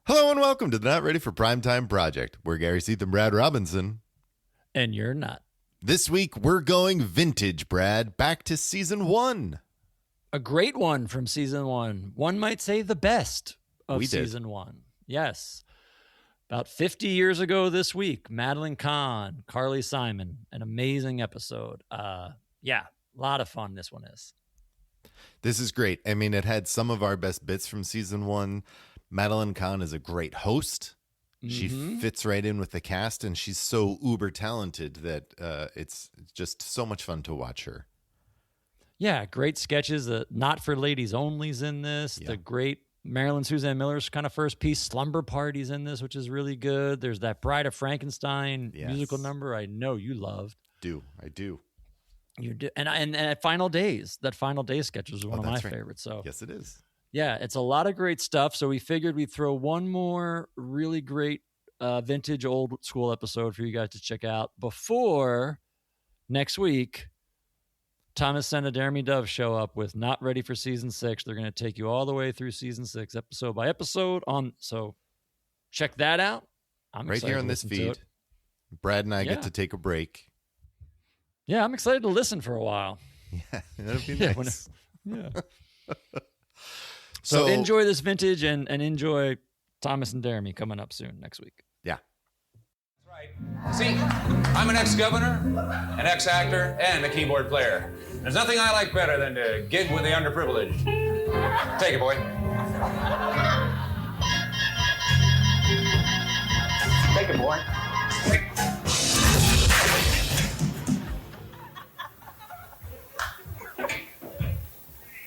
Hello and welcome to the Not Ready for Primetime Project. We're Gary Seath and Brad Robinson. And you're not. This week, we're going vintage, Brad, back to season one. A great one from season one. One might say the best of season one. Yes. About 50 years ago this week, Madeline Kahn, Carly Simon, an amazing episode. Yeah, a lot of fun this one is. This is great. I mean, it had some of our best bits from season one. Madeline Kahn is a great host. She fits right in with the cast, and she's so uber talented that it's just so much fun to watch her. Yeah, great sketches. Not for Ladies Only's in this. Yeah. The great Marilyn Suzanne Miller's kind of first piece, Slumber Party's in this, which is really good. There's that Bride of Frankenstein musical number I know you loved. I do. You do. And at Final Days, that Final Days sketch was one of my favorites. So yes, it is. Yeah, it's a lot of great stuff. So we figured we'd throw one more really great vintage old school episode for you guys to check out before next week. Thomas and Jeremy Dove show up with Not Ready for Season 6. They're going to take you all the way through Season 6, episode by episode. So check that out. I'm right here on this feed. Brad and I get to take a break. Yeah, I'm excited to listen for a while. Yeah, that'll be nice. So enjoy this vintage and enjoy Thomas and Jeremy coming up soon next week. Yeah. That's right. See, I'm an ex-governor, an ex-actor, and a keyboard player. There's nothing I like better than to gig with the underprivileged. Take it, boy. Take it, boy.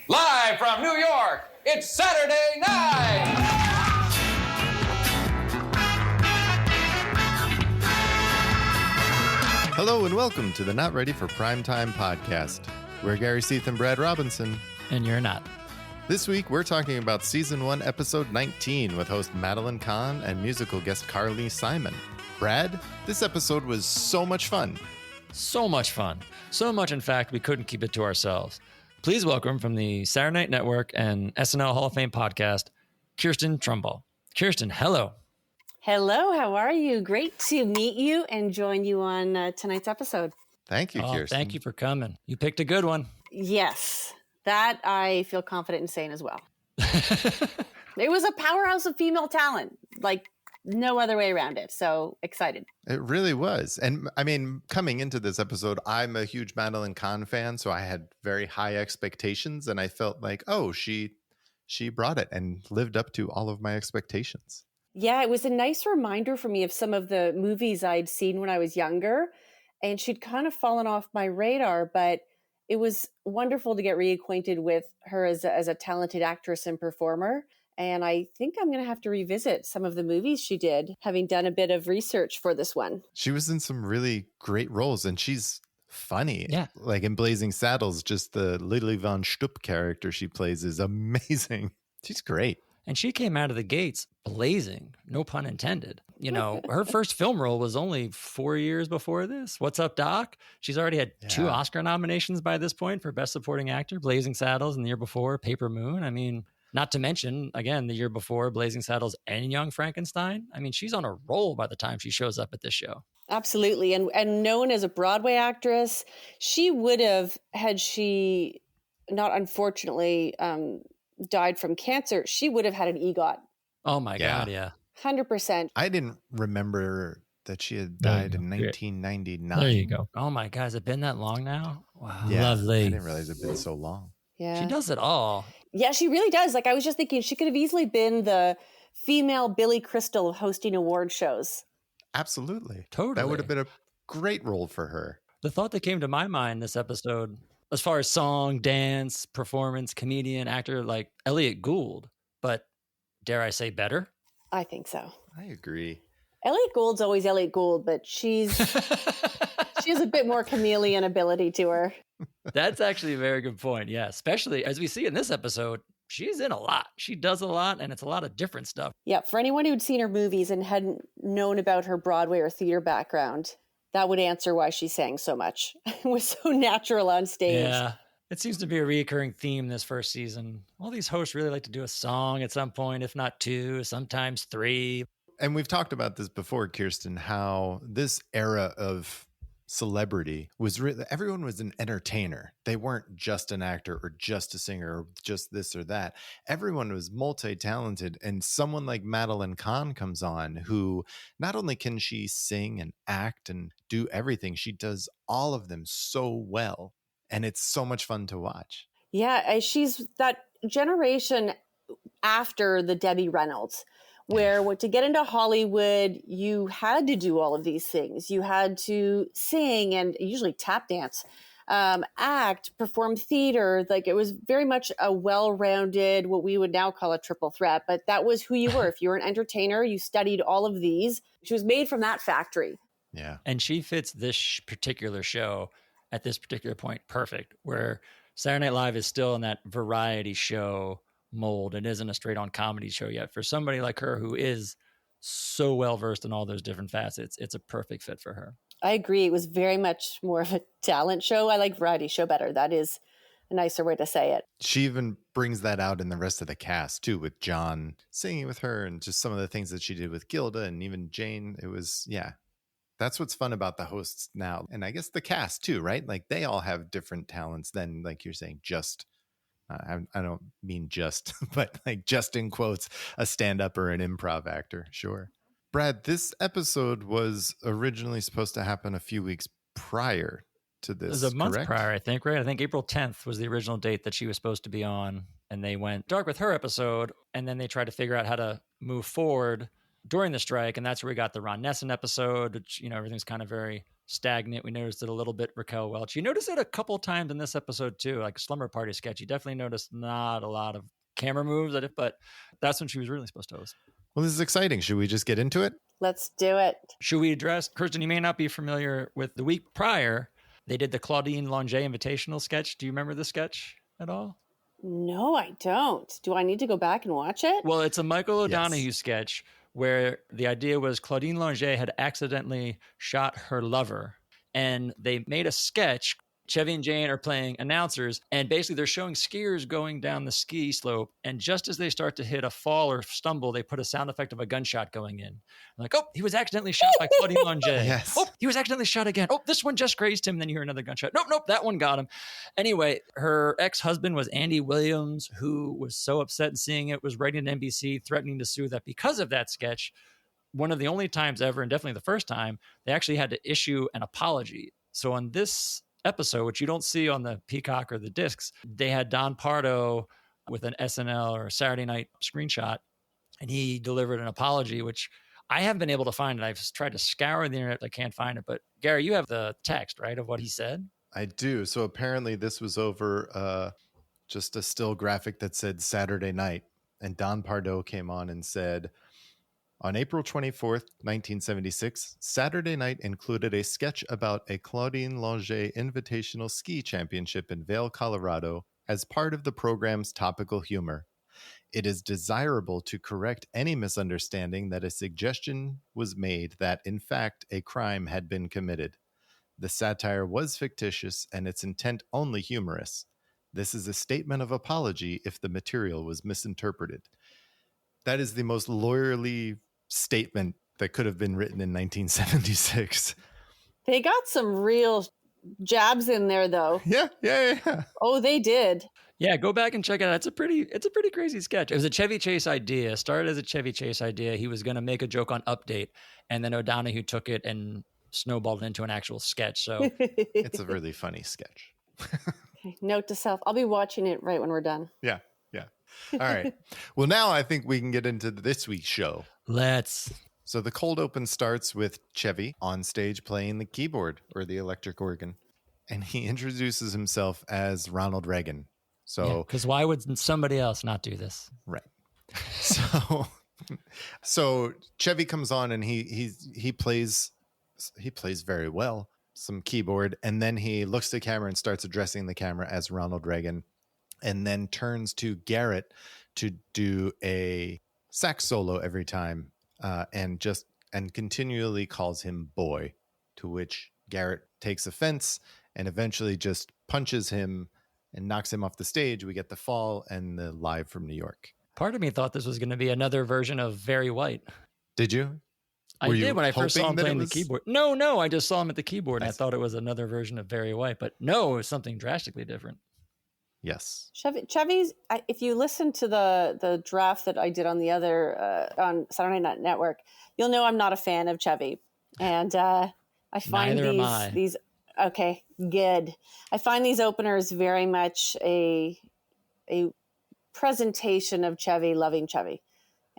Live from New York, it's Saturday night! Hello and welcome to the Not Ready for Primetime podcast. We're Gary Seath and Brad Robinson. And you're not. This week, we're talking about Season 1, Episode 19 with host Madeline Kahn and musical guest Carly Simon. Brad, this episode was so much fun. So much fun. So much, in fact, we couldn't keep it to ourselves. Please welcome from the Saturday Night Network and SNL Hall of Fame podcast, Kirsten Trumbull. Kirsten, hello. Hello, how are you? Great to meet you and join you on tonight's episode. Thank you, Kirsten. Thank you for coming. You picked a good one. Yes, that I feel confident in saying as well. It was a powerhouse of female talent, like no other way around it. So excited. It really was. And I mean, coming into this episode, I'm a huge Madeline Kahn fan, so I had very high expectations, and I felt like, oh, she brought it and lived up to all of my expectations. Yeah, it was a nice reminder for me of some of the movies I'd seen when I was younger, and she'd kind of fallen off my radar, but it was wonderful to get reacquainted with her as a talented actress and performer. And I think I'm going to have to revisit some of the movies she did, having done a bit of research for this one. She was in some really great roles, and she's funny. Yeah. Like in Blazing Saddles, just the Lily Von Stupp character she plays is amazing. She's great. And she came out of the gates blazing, no pun intended. You know, her first film role was only 4 years before this. What's Up, Doc? She's already had 2 Oscar nominations by this point for Best Supporting Actor, Blazing Saddles, and the year before, Paper Moon. I mean, not to mention, again, the year before, Blazing Saddles and Young Frankenstein. I mean, she's on a roll by the time she shows up at this show. Absolutely. And known as a Broadway actress, she would have, had she not unfortunately died from cancer, she would have had an EGOT. Oh my God, yeah. 100%. I didn't remember that she had died in 1999. There you go. Oh my God, has it been that long now? Wow. Yeah, Lovely. I didn't realize it'd been so long. Yeah. She does it all. Yeah, she really does. Like, I was just thinking she could have easily been the female Billy Crystal of hosting award shows. Absolutely. Totally. That would have been a great role for her. The thought that came to my mind this episode, as far as song, dance, performance, comedian, actor, like Elliot Gould, but dare I say better? I think so. I agree. Elliot Gould's always Elliot Gould, but she has a bit more chameleon ability to her. That's actually a very good point. Yeah, especially as we see in this episode, she's in a lot. She does a lot, and it's a lot of different stuff. Yeah, for anyone who'd seen her movies and hadn't known about her Broadway or theater background, that would answer why she sang so much. It was so natural on stage. Yeah. It seems to be a recurring theme this first season. All these hosts really like to do a song at some point, if not two, sometimes three. And we've talked about this before, Kirsten, how this era of celebrity was everyone was an entertainer. They weren't just an actor or just a singer or just this or that. Everyone was multi-talented. And someone like Madeline Kahn comes on, who not only can she sing and act and do everything, she does all of them so well. And it's so much fun to watch. Yeah, she's that generation after the Debbie Reynolds, where to get into Hollywood, you had to do all of these things. You had to sing and usually tap dance, act, perform theater. Like, it was very much a well-rounded, what we would now call a triple threat. But that was who you were. If you were an entertainer, you studied all of these. She was made from that factory. Yeah. And she fits this particular show at this particular point perfect, where Saturday Night Live is still in that variety show mold. It isn't a straight on comedy show yet. For somebody like her who is so well versed in all those different facets, it's a perfect fit for her. I agree. It was very much more of a talent show. I like variety show better. That is a nicer way to say it. She even brings that out in the rest of the cast too, with John singing with her and just some of the things that she did with Gilda and even Jane. It was, yeah. That's what's fun about the hosts now. And I guess the cast too, right? Like, they all have different talents than, like you're saying, just, I don't mean just, but like just in quotes, a stand-up or an improv actor. Sure. Brad, this episode was originally supposed to happen a few weeks prior to this. It was a month correct? prior, I think, right? I think April 10th was the original date that she was supposed to be on. And they went dark with her episode. And then they tried to figure out how to move forward during the strike. And that's where we got the Ron Nessen episode, which, everything's kind of very stagnant. We noticed it a little bit, Raquel Welch. You noticed it a couple times in this episode too, like a Slumber Party sketch. You definitely noticed not a lot of camera moves at it, but that's when she was really supposed to host. Well, this is exciting. Should we just get into it? Let's do it. Should we address, Kirsten, you may not be familiar with the week prior, they did the Claudine Longet Invitational sketch. Do you remember the sketch at all? No, I don't. Do I need to go back and watch it? Well, it's a Michael O'Donoghue sketch where the idea was Claudine Longet had accidentally shot her lover, and they made a sketch. Chevy and Jane are playing announcers, and basically they're showing skiers going down the ski slope, and just as they start to hit a fall or stumble, they put a sound effect of a gunshot going in. Like, oh, he was accidentally shot by Claudine Longet. Yes. Oh, he was accidentally shot again. Oh, this one just grazed him. Then you hear another gunshot. Nope, that one got him. Anyway, her ex-husband was Andy Williams, who was so upset in seeing it, was writing to NBC, threatening to sue that because of that sketch, one of the only times ever, and definitely the first time, they actually had to issue an apology. So on this episode, which you don't see on the Peacock or the discs, they had Don Pardo with an SNL or a Saturday Night screenshot, and he delivered an apology, which I haven't been able to find. I've tried to scour the internet, I can't find it. But Gary, you have the text, right, of what he said? I do. So apparently this was over just a still graphic that said Saturday Night, and Don Pardo came on and said, on April 24th, 1976, Saturday Night included a sketch about a Claudine Longet Invitational Ski Championship in Vail, Colorado, as part of the program's topical humor. It is desirable to correct any misunderstanding that a suggestion was made that, in fact, a crime had been committed. The satire was fictitious and its intent only humorous. This is a statement of apology if the material was misinterpreted. That is the most lawyerly statement that could have been written in 1976. They got some real jabs in there, though. Yeah. Oh, they did. Yeah, go back and check it out. It's a pretty crazy sketch. It was a Chevy Chase idea. Started as a Chevy Chase idea. He was going to make a joke on Update, and then O'Donoghue took it and snowballed it into an actual sketch. So It's a really funny sketch. Okay, note to self, I'll be watching it right when we're done. Yeah. All right. Well, now I think we can get into this week's show. let's. So the cold open starts with Chevy on stage playing the keyboard or the electric organ, and he introduces himself as Ronald Reagan. So, Because why would somebody else not do this? right. So Chevy comes on and he plays very well, some keyboard, and then he looks to the camera and starts addressing the camera as Ronald Reagan, and then turns to Garrett to do a sax solo every time, and continually calls him boy, to which Garrett takes offense and eventually just punches him and knocks him off the stage. We get the fall and the live from New York. Part of me thought this was going to be another version of Very White. Did you? I did when I first saw him playing the keyboard. No, I just saw him at the keyboard and I thought it was another version of Very White, but no, it was something drastically different. Yes. Chevy's, if you listen to the draft that I did on the other, on Saturday Night Network, you'll know I'm not a fan of Chevy. And I find these, okay, good. I find these openers very much a presentation of Chevy loving Chevy.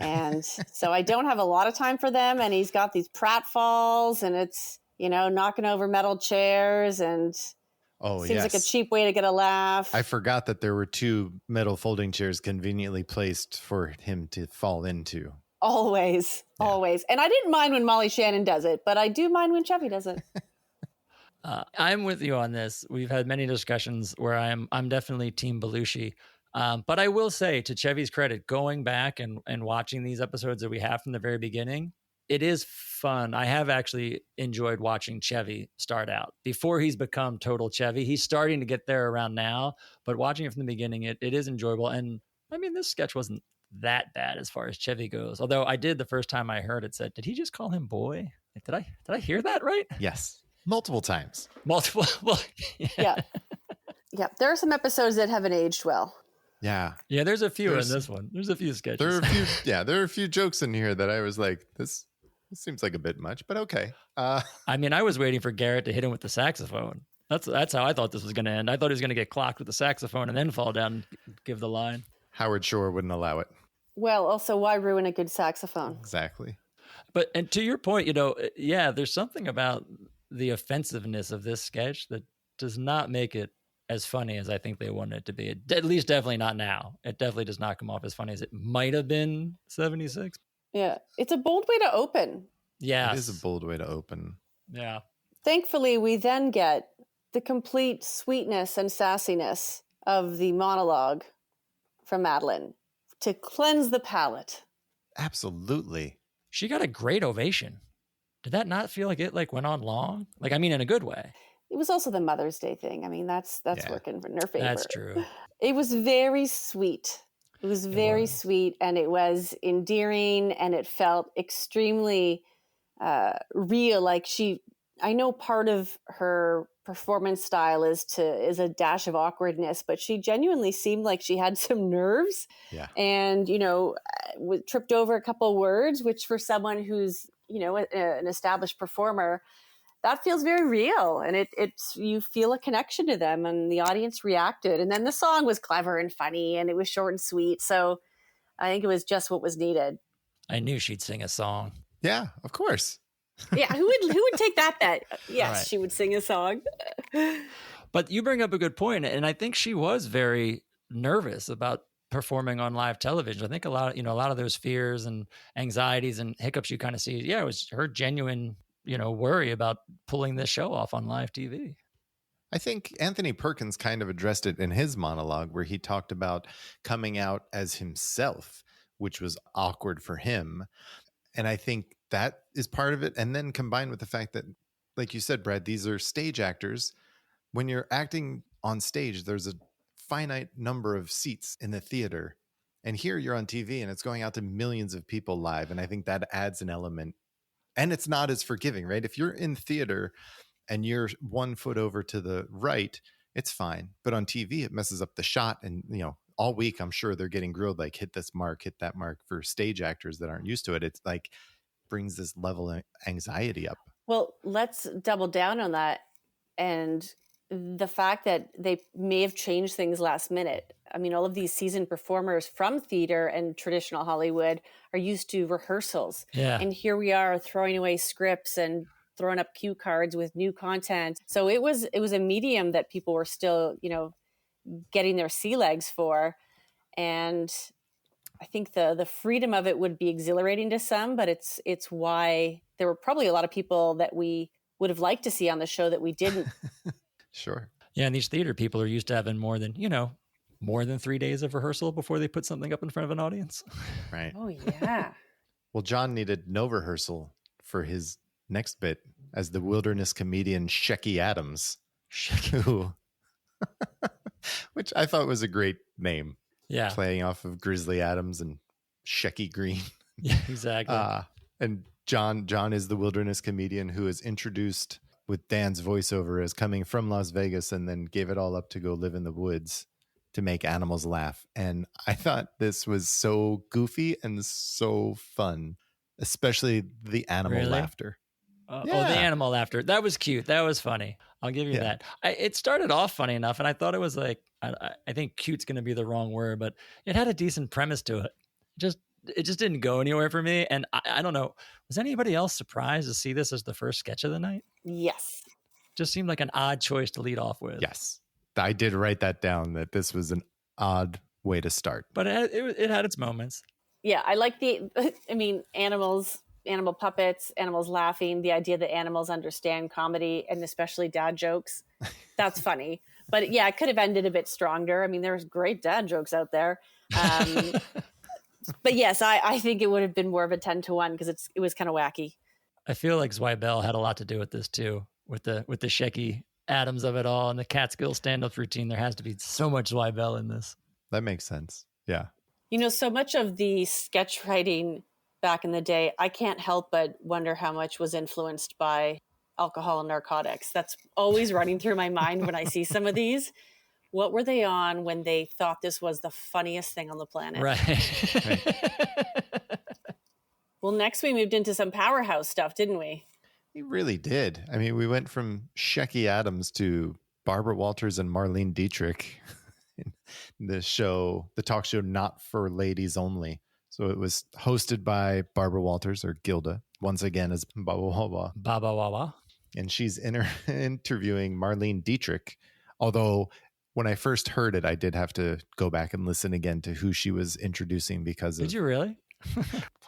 And so I don't have a lot of time for them. And he's got these pratfalls and it's, knocking over metal chairs and seems like a cheap way to get a laugh. I forgot that there were 2 metal folding chairs conveniently placed for him to fall into. Always. And I didn't mind when Molly Shannon does it, but I do mind when Chevy does it. I'm with you on this. We've had many discussions where I'm definitely Team Belushi. But I will say, to Chevy's credit, going back and watching these episodes that we have from the very beginning, it is fun. I have actually enjoyed watching Chevy start out. Before he's become total Chevy, he's starting to get there around now, but watching it from the beginning, it is enjoyable. And I mean, this sketch wasn't that bad as far as Chevy goes. Although I did, the first time I heard it, said, did he just call him boy? Like, did I hear that right? Yes. Multiple times. Well, yeah. There are some episodes that haven't aged well. Yeah. Yeah, there's a few in this one. There's a few sketches. There are a few jokes in here that I was like, this seems like a bit much, but okay. I mean, I was waiting for Garrett to hit him with the saxophone. That's how I thought this was going to end. I thought he was going to get clocked with the saxophone and then fall down and give the line. Howard Shore wouldn't allow it. Well, also, why ruin a good saxophone? Exactly. But, and to your point, there's something about the offensiveness of this sketch that does not make it as funny as I think they wanted it to be. At least definitely not now. It definitely does not come off as funny as it might have been 76. Yeah. It's a bold way to open. Yeah. It is a bold way to open. Yeah. Thankfully, we then get the complete sweetness and sassiness of the monologue from Madeline to cleanse the palate. Absolutely. She got a great ovation. Did that not feel like it went on long? In a good way. It was also the Mother's Day thing. I mean, that's working in her favor. That's true. It was very sweet. It was very sweet, and it was endearing, and it felt extremely real. Like I know part of her performance style is a dash of awkwardness, but she genuinely seemed like she had some nerves. Yeah. And, tripped over a couple words, which for someone who's, an established performer, that feels very real, and it's you feel a connection to them, and the audience reacted. And then the song was clever and funny, and it was short and sweet. So I think it was just what was needed. I knew she'd sing a song. Yeah, of course. Yeah, who would take that bet? Yes, right. She would sing a song. But you bring up a good point, and I think she was very nervous about performing on live television. I think a lot of those fears and anxieties and hiccups you kind of see. Yeah, it was her genuine worry about pulling this show off on live TV. I think Anthony Perkins kind of addressed it in his monologue where he talked about coming out as himself, which was awkward for him. And I think that is part of it. And then combined with the fact that, like you said, Brad, these are stage actors. When you're acting on stage, there's a finite number of seats in the theater. And here you're on TV and it's going out to millions of people live. And I think that adds an element. And it's not as forgiving, right? If you're in theater and you're 1 foot over to the right, it's fine. But on TV, it messes up the shot. And, all week, I'm sure they're getting grilled, like hit this mark, hit that mark. For stage actors that aren't used to it, it's like brings this level of anxiety up. Well, let's double down on that. And the fact that they may have changed things last minute. I mean, all of these seasoned performers from theater and traditional Hollywood are used to rehearsals. Yeah. And here we are throwing away scripts and throwing up cue cards with new content. So it was a medium that people were still, getting their sea legs for. And I think the freedom of it would be exhilarating to some, but it's why there were probably a lot of people that we would have liked to see on the show that we didn't. Sure. Yeah, and these theater people are used to having more than 3 days of rehearsal before they put something up in front of an audience. Right. Oh, yeah. Well, John needed no rehearsal for his next bit as the wilderness comedian Shecky Adams, who which I thought was a great name. Yeah. Playing off of Grizzly Adams and Shecky Green. Yeah, exactly. And John is the wilderness comedian who is introduced with Dan's voiceover as coming from Las Vegas and then gave it all up to go live in the woods to make animals laugh. And I thought this was so goofy and so fun, especially the animal laughter. Oh, the animal laughter. That was cute. That was funny. I'll give you that. It started off funny enough, and I thought it was like, I think cute's going to be the wrong word, but it had a decent premise to it. It just didn't go anywhere for me. And I don't know, was anybody else surprised to see this as the first sketch of the night? Yes. Just seemed like an odd choice to lead off with. Yes. I did write that down, that this was an odd way to start. But it had its moments. Yeah, I like animals, animal puppets, animals laughing, the idea that animals understand comedy and especially dad jokes. That's funny. But yeah, it could have ended a bit stronger. I mean, there's great dad jokes out there. But yes, I think it would have been more of a 10-1 because it was kind of wacky. I feel like Zweibel had a lot to do with this too, with the Shecky Adams of it all and the Catskill stand-up routine. There has to be so much Zweibel in this. That makes sense. Yeah. So much of the sketch writing back in the day, I can't help but wonder how much was influenced by alcohol and narcotics. That's always running through my mind when I see some of these. What were they on when they thought this was the funniest thing on the planet? Right. Well, next we moved into some powerhouse stuff, didn't we? We really did. I mean, we went from Shecky Adams to Barbara Walters and Marlene Dietrich in the talk show Not for Ladies Only. So it was hosted by Barbara Walters, or Gilda, once again as Baba Wawa. Baba Wawa. And she's interviewing Marlene Dietrich, although when I first heard it, I did have to go back and listen again to who she was introducing because of... Did you really?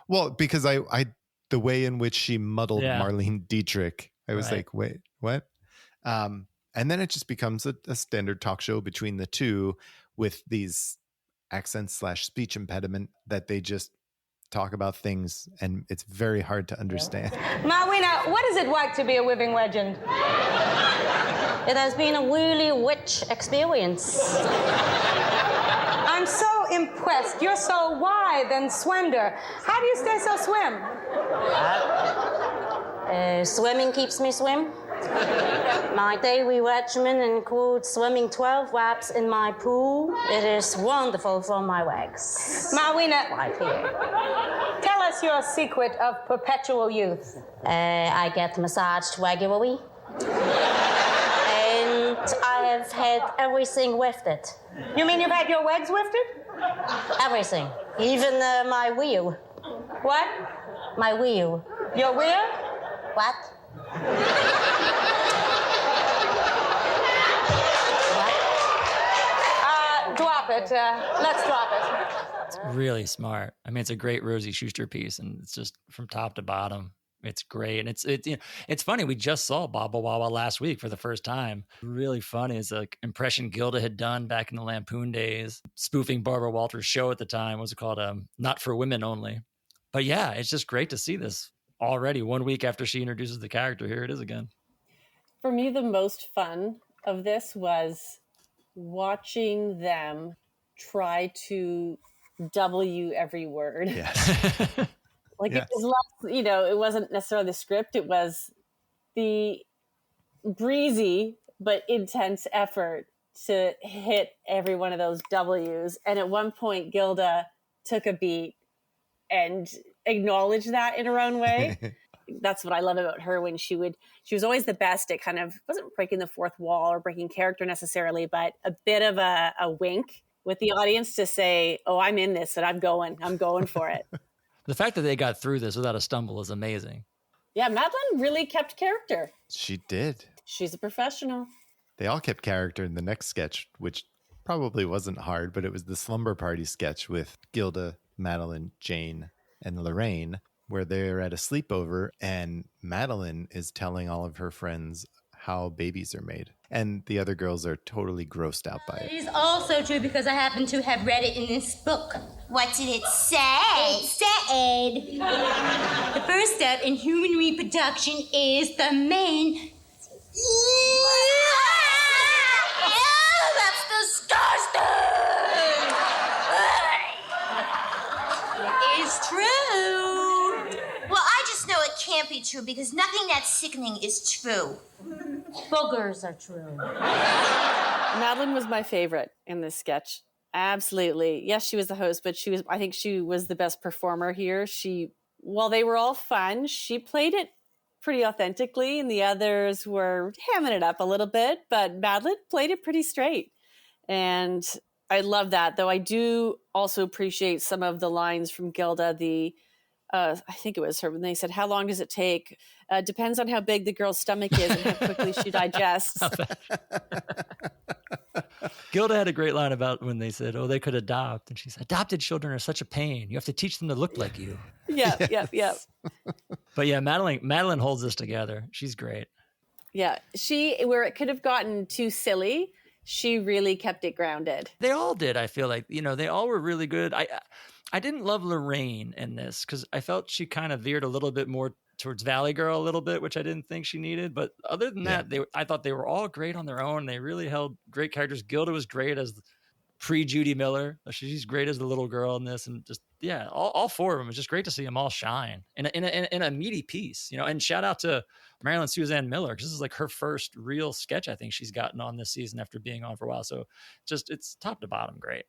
Well, because I the way in which she muddled Marlene Dietrich, I was like, wait, what? And then it just becomes a standard talk show between the two with these accents / speech impediment that they just talk about things, and it's very hard to understand. Marwina, what is it like to be a living legend? It has been a really rich experience. I'm so impressed. You're so wide and slender. How do you stay so slim? Swimming keeps me swim. My daily regimen includes swimming 12 laps in my pool. It is wonderful for my legs. Marwina, right here. Tell us your secret of perpetual youth. I get massaged regularly. And I have had everything lifted. You mean you've had your legs lifted? Everything. Even my wheel. What? My wheel. Your wheel? What? Drop it. Let's drop it. It's really smart. I mean, it's a great Rosie Schuster piece, and it's just from top to bottom. It's great. And it's funny. We just saw Baba Wawa last week for the first time. Really funny. It's like impression Gilda had done back in the Lampoon days, spoofing Barbara Walters' show at the time. What was it called? Not for Women Only. But yeah, it's just great to see this already 1 week after she introduces the character. Here it is again. For me, the most fun of this was watching them try to W every word. Yes. Like yes. It was less, it wasn't necessarily the script. It was the breezy but intense effort to hit every one of those W's. And at one point, Gilda took a beat and acknowledged that in her own way. That's what I love about her, when she was always the best at kind of, wasn't breaking the fourth wall or breaking character necessarily, but a bit of a wink with the audience to say, oh, I'm in this and I'm going for it. The fact that they got through this without a stumble is amazing. Yeah, Madeline really kept character. She did. She's a professional. They all kept character in the next sketch, which probably wasn't hard, but it was the Slumber Party sketch with Gilda, Madeline, Jane, and Lorraine, where they're at a sleepover and Madeline is telling all of her friends how babies are made. And the other girls are totally grossed out by it. It is also true because I happen to have read it in this book. What did it say? It said, the first step in human reproduction is the main... That's disgusting! can't be true because nothing that's sickening is true. Boogers are true. Madeline was my favorite in this sketch. Absolutely. Yes, she was the host, but I think she was the best performer here. While they were all fun, she played it pretty authentically, and the others were hamming it up a little bit, but Madeline played it pretty straight. And I love that, though I do also appreciate some of the lines from Gilda, I think it was her, when they said, how long does it take? Depends on how big the girl's stomach is and how quickly she digests. Gilda had a great line about when they said, they could adopt. And she said, adopted children are such a pain. You have to teach them to look like you. Yeah. But yeah, Madeline holds this together. She's great. Yeah. Where it could have gotten too silly, she really kept it grounded. They all did, I feel like. They all were really good. I didn't love Lorraine in this because I felt she kind of veered a little bit more towards Valley Girl a little bit, which I didn't think she needed. But other than that, I thought they were all great on their own. They really held great characters. Gilda was great as pre-Judy Miller. She's great as the little girl in this. And just, all four of them. It's just great to see them all shine in a meaty piece, And shout out to Marilyn Suzanne Miller, because this is like her first real sketch I think she's gotten on this season after being on for a while. So it's top to bottom great.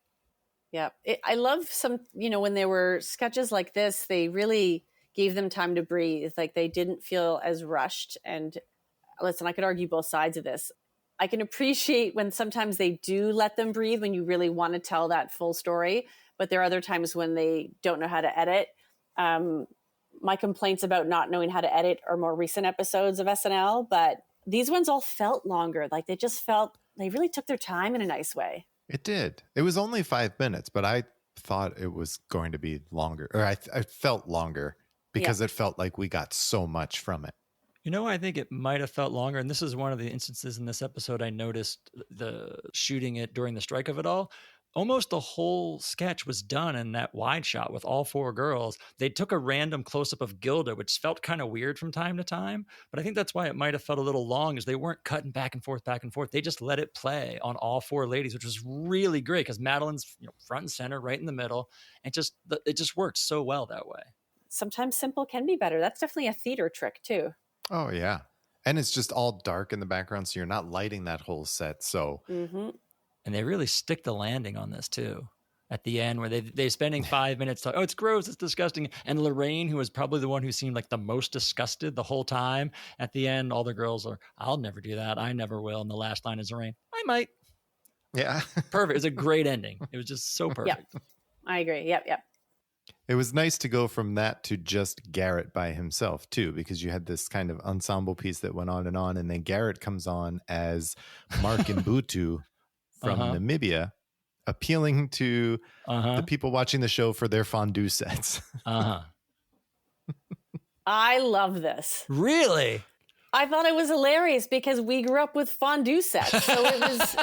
Yeah. I love some, when there were sketches like this, they really gave them time to breathe. Like they didn't feel as rushed. And listen, I could argue both sides of this. I can appreciate when sometimes they do let them breathe when you really want to tell that full story. But there are other times when they don't know how to edit. My complaints about not knowing how to edit are more recent episodes of SNL, but these ones all felt longer. Like they really took their time in a nice way. It did. It was only 5 minutes, but I thought it was going to be longer, or I felt longer because it felt like we got so much from it. I think it might have felt longer. And this is one of the instances in this episode I noticed the shooting it during the strike of it all. Almost the whole sketch was done in that wide shot with all four girls. They took a random close-up of Gilda, which felt kind of weird from time to time. But I think that's why it might have felt a little long, is they weren't cutting back and forth. They just let it play on all four ladies, which was really great because Madeline's front and center, right in the middle. And it just worked so well that way. Sometimes simple can be better. That's definitely a theater trick too. Oh, yeah. And it's just all dark in the background, so you're not lighting that whole set. So... Mm-hmm. And they really stick the landing on this too. At the end, where they're spending 5 minutes talking, it's gross, it's disgusting. And Lorraine, who was probably the one who seemed like the most disgusted the whole time, at the end, all the girls are, I'll never do that. I never will. And the last line is Lorraine, I might. Yeah. Perfect. It was a great ending. It was just so perfect. Yep. I agree. Yep. It was nice to go from that to just Garrett by himself too, because you had this kind of ensemble piece that went on, and then Garrett comes on as Mark Mbutu from Namibia, appealing to the people watching the show for their fondue sets. I love this. Really? I thought it was hilarious because we grew up with fondue sets. So it was...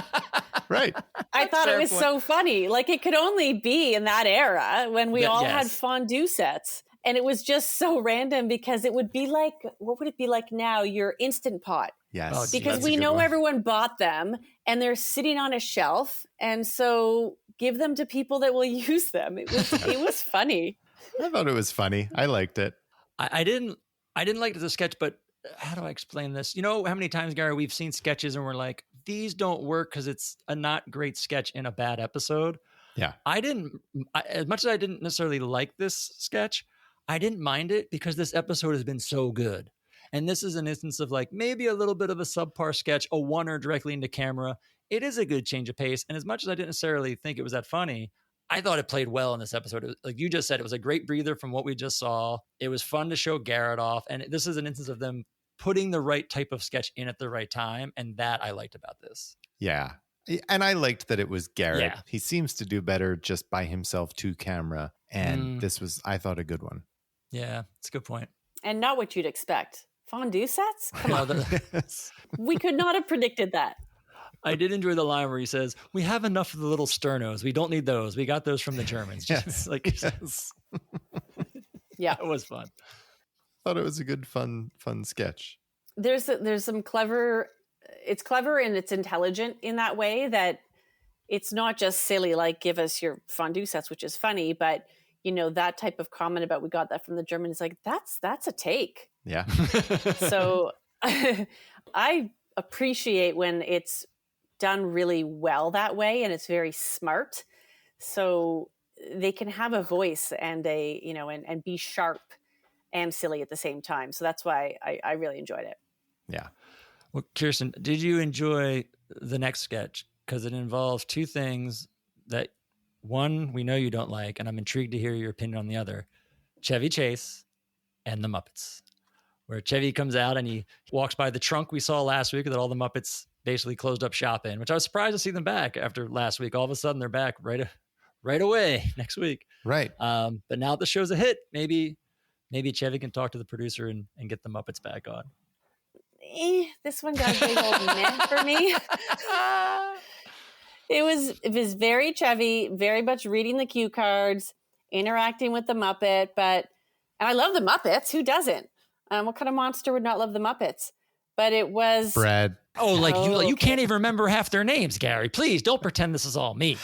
Right. I thought it was so funny. Like it could only be in that era when we all had fondue sets. And it was just so random because it would be like, what would it be like now? Your Instant Pot. Yes. Because we know everyone bought them and they're sitting on a shelf. And so give them to people that will use them. It was funny. I thought it was funny. I liked it. I didn't like the sketch, but how do I explain this? You know how many times, Gary, we've seen sketches and we're like, these don't work because it's a not great sketch in a bad episode. Yeah. As much as I didn't necessarily like this sketch, I didn't mind it because this episode has been so good. And this is an instance of like maybe a little bit of a subpar sketch, a oneer directly into camera. It is a good change of pace. And as much as I didn't necessarily think it was that funny, I thought it played well in this episode. It was, like you just said, it was a great breather from what we just saw. It was fun to show Garrett off. And this is an instance of them putting the right type of sketch in at the right time. And that I liked about this. Yeah. And I liked that it was Garrett. Yeah. He seems to do better just by himself to camera. And this was, I thought, a good one. Yeah, it's a good point. And not what you'd expect. Fondue sets? Come on. We could not have predicted that. I did enjoy the line where he says, we have enough of the little sternos. We don't need those. We got those from the Germans. Yes. Yeah. It was fun. Thought it was a good, fun sketch. There's some clever, it's clever and it's intelligent in that way that it's not just silly, like give us your fondue sets, which is funny, but that type of comment about we got that from the Germans, like that's a take. Yeah. So I appreciate when it's done really well that way, and it's very smart. So they can have a voice and and be sharp and silly at the same time. So that's why I really enjoyed it. Yeah. Well, Kirsten, did you enjoy the next sketch? Because it involves two things that, one, we know you don't like, and I'm intrigued to hear your opinion on the other. Chevy Chase and the Muppets, where Chevy comes out and he walks by the trunk we saw last week that all the Muppets basically closed up shop in, which I was surprised to see them back after last week. All of a sudden they're back right away next week. Right. But now the show's a hit. Maybe Chevy can talk to the producer and get the Muppets back on. This one got a big old meh for me. It was very Chevy, very much reading the cue cards, interacting with the Muppet. And I love the Muppets. Who doesn't? What kind of monster would not love the Muppets? But it was Brad. You can't even remember half their names, Gary. Please don't pretend this is all me.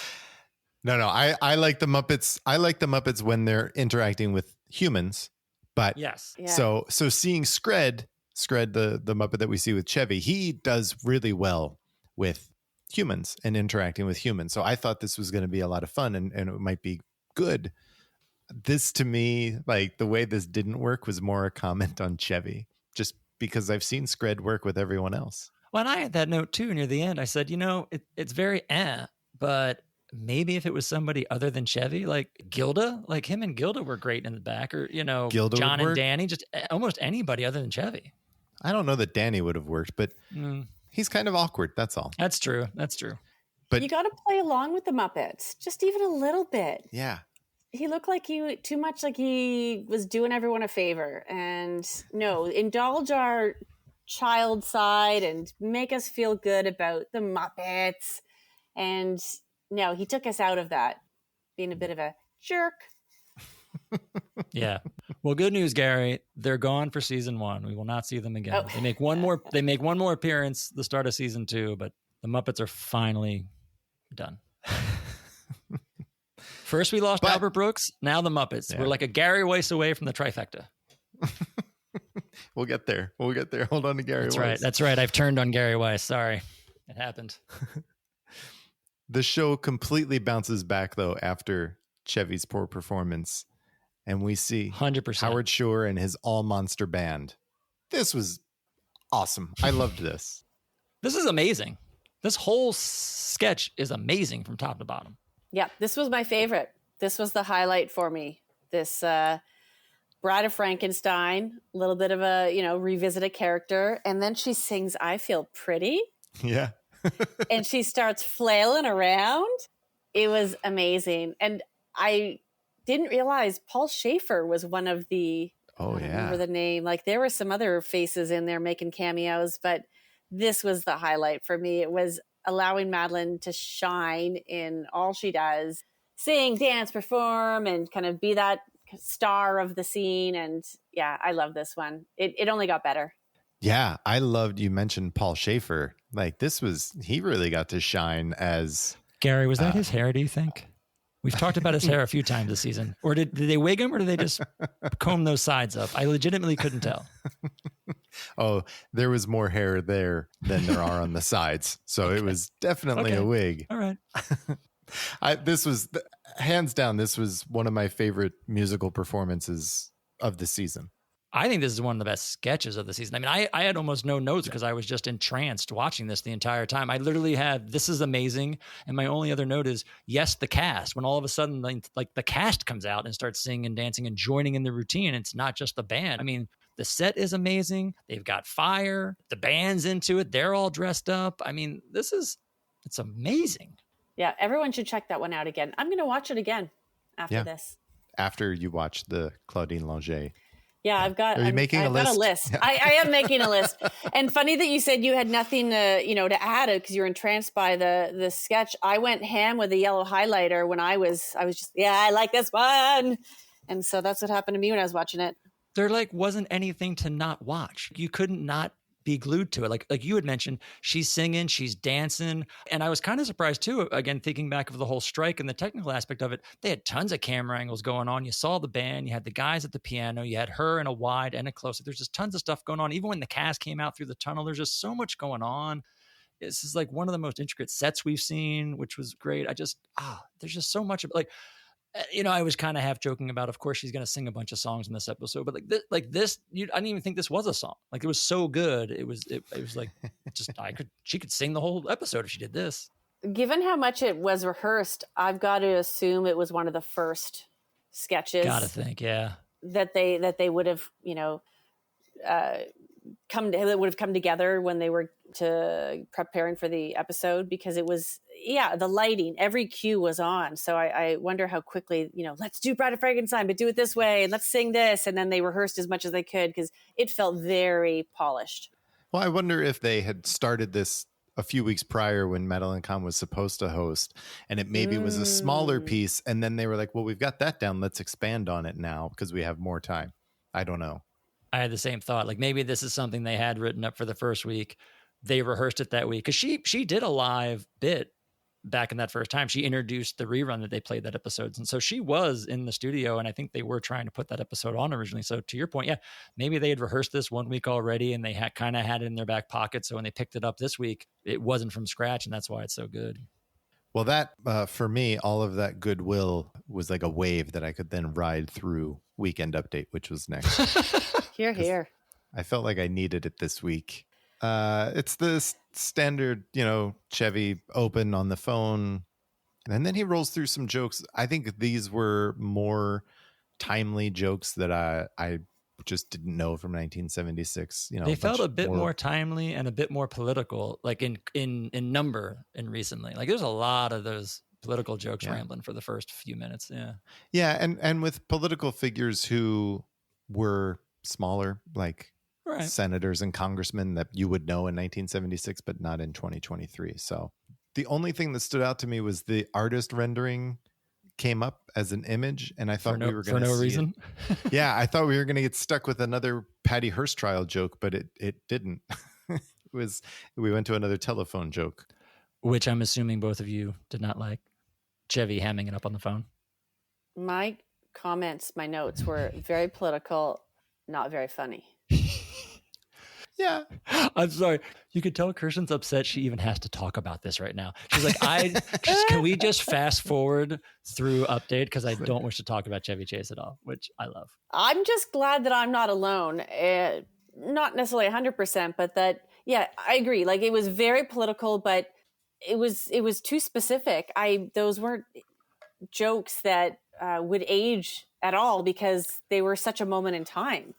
No, I like the Muppets. I like the Muppets when they're interacting with humans. But yes. Yeah. So seeing Scred, the Muppet that we see with Chevy, he does really well with humans and interacting with humans. So I thought this was going to be a lot of fun and it might be good. This, to me, like the way this didn't work was more a comment on Chevy, just because I've seen Scred work with everyone else. Well, and I had that note too near the end. I said, it's very but maybe if it was somebody other than Chevy, like Gilda, like him and Gilda were great in the back, or, Gilda John and Danny, just almost anybody other than Chevy. I don't know that Danny would have worked, but he's kind of awkward. That's all. That's true. But you got to play along with the Muppets, just even a little bit. Yeah. He looked like too much like he was doing everyone a favor. And no, indulge our child side and make us feel good about the Muppets. And no, he took us out of that, being a bit of a jerk. Yeah. Well, good news, Gary. They're gone for season 1. We will not see them again. They make one more. They make one more appearance the start of season 2, but the Muppets are finally done. First, we lost Albert Brooks. Now the Muppets. Yeah. We're like a Gary Weiss away from the trifecta. We'll get there. Hold on to Gary Weiss. That's right. I've turned on Gary Weiss. Sorry. It happened. The show completely bounces back, though, after Chevy's poor performance. And we see 100% Howard Shore and his all-monster band. This was awesome. I loved this. This is amazing. This whole sketch is amazing from top to bottom. Yeah, this was my favorite. This was the highlight for me. This Bride of Frankenstein, a little bit of a, revisit a character. And then she sings I Feel Pretty. Yeah. And she starts flailing around. It was amazing. And I didn't realize Paul Schaefer was one of the, I don't remember the name. Like there were some other faces in there making cameos, but this was the highlight for me. It was allowing Madeline to shine in all she does, sing, dance, perform, and kind of be that star of the scene. And yeah, I love this one. It only got better. Yeah, I loved, you mentioned Paul Schaefer. Like he really got to shine as... Gary, was that his hair, do you think? We've talked about his hair a few times this season. Or did they wig him or did they just comb those sides up? I legitimately couldn't tell. Oh, there was more hair there than there are on the sides. So It was definitely a wig. All right. This was, hands down, this was one of my favorite musical performances of the season. I think this is one of the best sketches of the season. I mean, I had almost no notes because I was just entranced watching this the entire time. I literally had, this is amazing. And my only other note is, yes, the cast. When all of a sudden, like the cast comes out and starts singing and dancing and joining in the routine. It's not just the band. I mean, the set is amazing. They've got fire. The band's into it. They're all dressed up. I mean, it's amazing. Yeah, everyone should check that one out again. I'm going to watch it again after this. After you watch the Claudine Longet. Yeah, I've got a list. I am making a list. And funny that you said you had nothing to add because you're entranced by the sketch. I went ham with a yellow highlighter when I was just, I like this one. And so that's what happened to me when I was watching it. There wasn't anything to not watch. You couldn't not be glued to it. Like you had mentioned, she's singing, she's dancing. And I was kind of surprised too, again, thinking back of the whole strike and the technical aspect of it. They had tons of camera angles going on. You saw the band, you had the guys at the piano, you had her in a wide and a close. There's just tons of stuff going on. Even when the cast came out through the tunnel, there's just so much going on. This is like one of the most intricate sets we've seen, which was great. There's just so much of it. Like, I was kind of half joking about, of course, she's going to sing a bunch of songs in this episode, but I didn't even think this was a song. Like, it was so good. It was like, she could sing the whole episode if she did this. Given how much it was rehearsed, I've got to assume it was one of the first sketches. Gotta think, yeah. That they would have, come together when they were preparing for the episode, because it was, the lighting, every cue was on. So I wonder how quickly, let's do Bride of Frankenstein, but do it this way, and let's sing this. And then they rehearsed as much as they could, because it felt very polished. Well, I wonder if they had started this a few weeks prior when Madeline Kahn was supposed to host, and it maybe was a smaller piece. And then they were like, well, we've got that down. Let's expand on it now because we have more time. I don't know. I had the same thought. Like, maybe this is something they had written up for the first week. They rehearsed it that week, because she did a live bit back in that first time. She introduced the rerun that they played that episode. And so she was in the studio, and I think they were trying to put that episode on originally. So to your point, maybe they had rehearsed this 1 week already, and they kind of had it in their back pocket. So when they picked it up this week, it wasn't from scratch, and that's why it's so good. Well, that, for me, all of that goodwill was like a wave that I could then ride through Weekend Update, which was next. Here. I felt like I needed it this week. It's the standard, Chevy open on the phone. And then he rolls through some jokes. I think these were more timely jokes that I just didn't know from 1976. They felt a bit more timely and a bit more political, like in number and recently. Like, there's a lot of those political jokes rambling for the first few minutes. Yeah. And with political figures who were smaller, like senators and congressmen that you would know in 1976, but not in 2023. So the only thing that stood out to me was the artist rendering came up as an image, and I thought we were going to for no reason. I thought we were going to get stuck with another Patty Hearst trial joke, but it didn't. We went to another telephone joke, which I'm assuming both of you did not like. Chevy hamming it up on the phone. My notes were very political, not very funny. Yeah. I'm sorry. You could tell Kirsten's upset she even has to talk about this right now. She's like, can we just fast forward through Update? Because I don't wish to talk about Chevy Chase at all, which I love. I'm just glad that I'm not alone. Not necessarily 100%, but that, I agree. Like, it was very political, but it was too specific. Those weren't jokes that would age at all, because they were such a moment in time.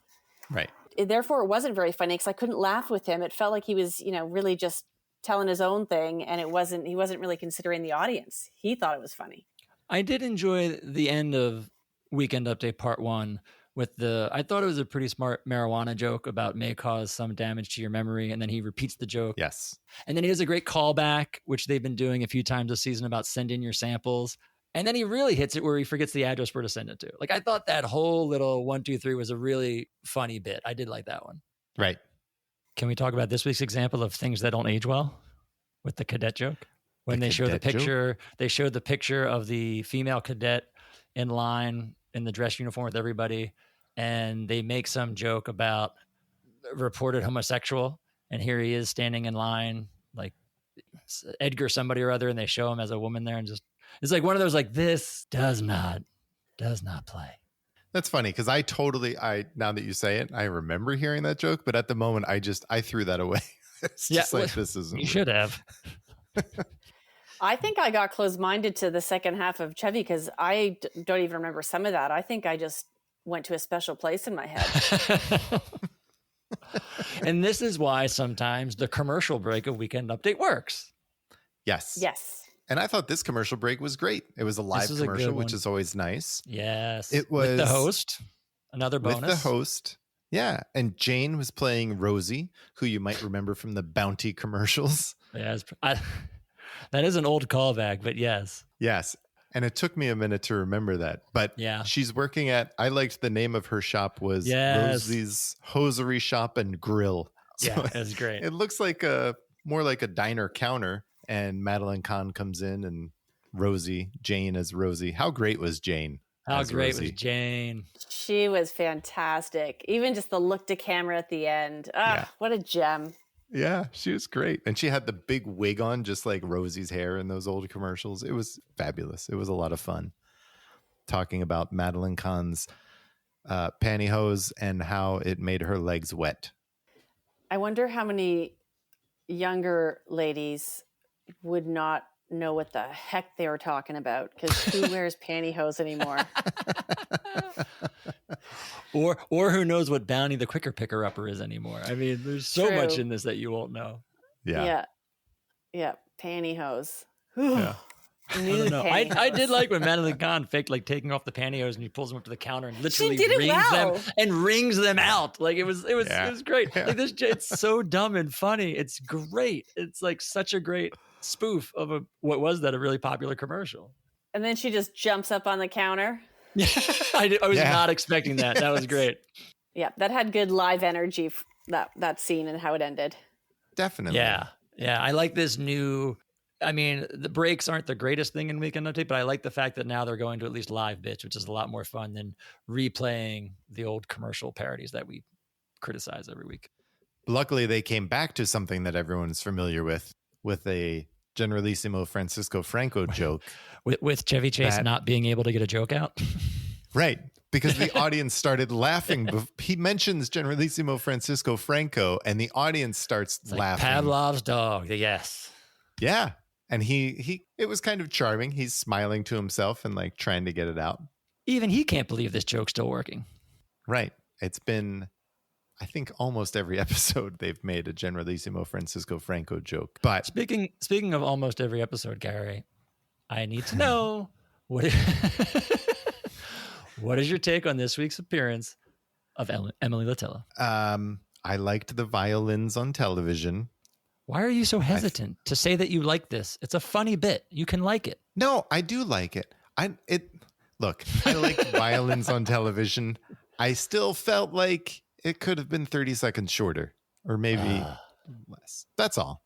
Right. Therefore, it wasn't very funny, because I couldn't laugh with him. It felt like he was, really just telling his own thing, and he wasn't really considering the audience. He thought it was funny. I did enjoy the end of Weekend Update Part 1 with I thought it was a pretty smart marijuana joke about may cause some damage to your memory, and then he repeats the joke. Yes. And then he does a great callback, which they've been doing a few times this season, about send in your samples. And then he really hits it where he forgets the address where to send it to. Like, I thought that whole little 1, 2, 3 was a really funny bit. I did like that one. Right. Can we talk about this week's example of things that don't age well with the cadet joke? When they show the picture, they showed the picture of the female cadet in line in the dress uniform with everybody, and they make some joke about reported homosexual, and here he is standing in line, like Edgar somebody or other, and they show him as a woman there, and just, it's like one of those, like, this does not play. That's funny, because now that you say it, I remember hearing that joke, but at the moment I threw that away. It's just this isn't. You should have. I think I got closed-minded to the second half of Chevy, because I don't even remember some of that. I think I just went to a special place in my head. And this is why sometimes the commercial break of Weekend Update works. Yes. And I thought this commercial break was great. It was a live commercial, which is always nice. Yes. It was with the host. Another bonus. With the host. Yeah. And Jane was playing Rosie, who you might remember from the Bounty commercials. Yes. That is an old callback, but yes. Yes. And it took me a minute to remember that. But she's working I liked the name of her shop was Rosie's Hosiery Shop and Grill. Yeah, it was great. It looks like more like a diner counter, and Madeline Kahn comes in, and Jane as Rosie. How great was Jane? How as great Rosie? was Jane? She was fantastic. Even just the look to camera at the end. What a gem. Yeah, she was great. And she had the big wig on, just like Rosie's hair in those old commercials. It was fabulous. It was a lot of fun talking about Madeline Kahn's pantyhose and how it made her legs wet. I wonder how many younger ladies would not know what the heck they were talking about, because who wears pantyhose anymore? Or who knows what Bounty the Quicker Picker Upper is anymore. I mean, there's so True. much in this that you won't know. Yeah. Pantyhose. Yeah. I Nude don't know. I pantyhose. did like when Madeline Kahn faked like taking off the pantyhose and he pulls them up to the counter and literally did it rings them out. Like it was great. Yeah. Like it's so dumb and funny. It's great. It's like such a great spoof of a really popular commercial. And then she just jumps up on the counter. Yeah, I was not expecting that. That was great. Yeah, that had good live energy, that scene and how it ended. Definitely. Yeah. I like this new. I mean, the breaks aren't the greatest thing in Weekend Update, but I like the fact that now they're going to at least live bits, which is a lot more fun than replaying the old commercial parodies that we criticize every week. Luckily, they came back to something that everyone's familiar with a Generalissimo Francisco Franco joke. With Chevy Chase not being able to get a joke out. Right. Because the audience started laughing. He mentions Generalissimo Francisco Franco, and the audience starts laughing. Pavlov's dog. Yes. Yeah. And it was kind of charming. He's smiling to himself and like trying to get it out. Even he can't believe this joke's still working. Right. It's been, I think, almost every episode they've made a Generalissimo Francisco Franco joke. But speaking of almost every episode, Gary, I need to know what is your take on this week's appearance of Emily Litella? I liked the violins on television. Why are you so hesitant to say that you like this? It's a funny bit. You can like it. No, I do like it. Look, I like violins on television. I still felt like it could have been 30 seconds shorter or maybe less. That's all.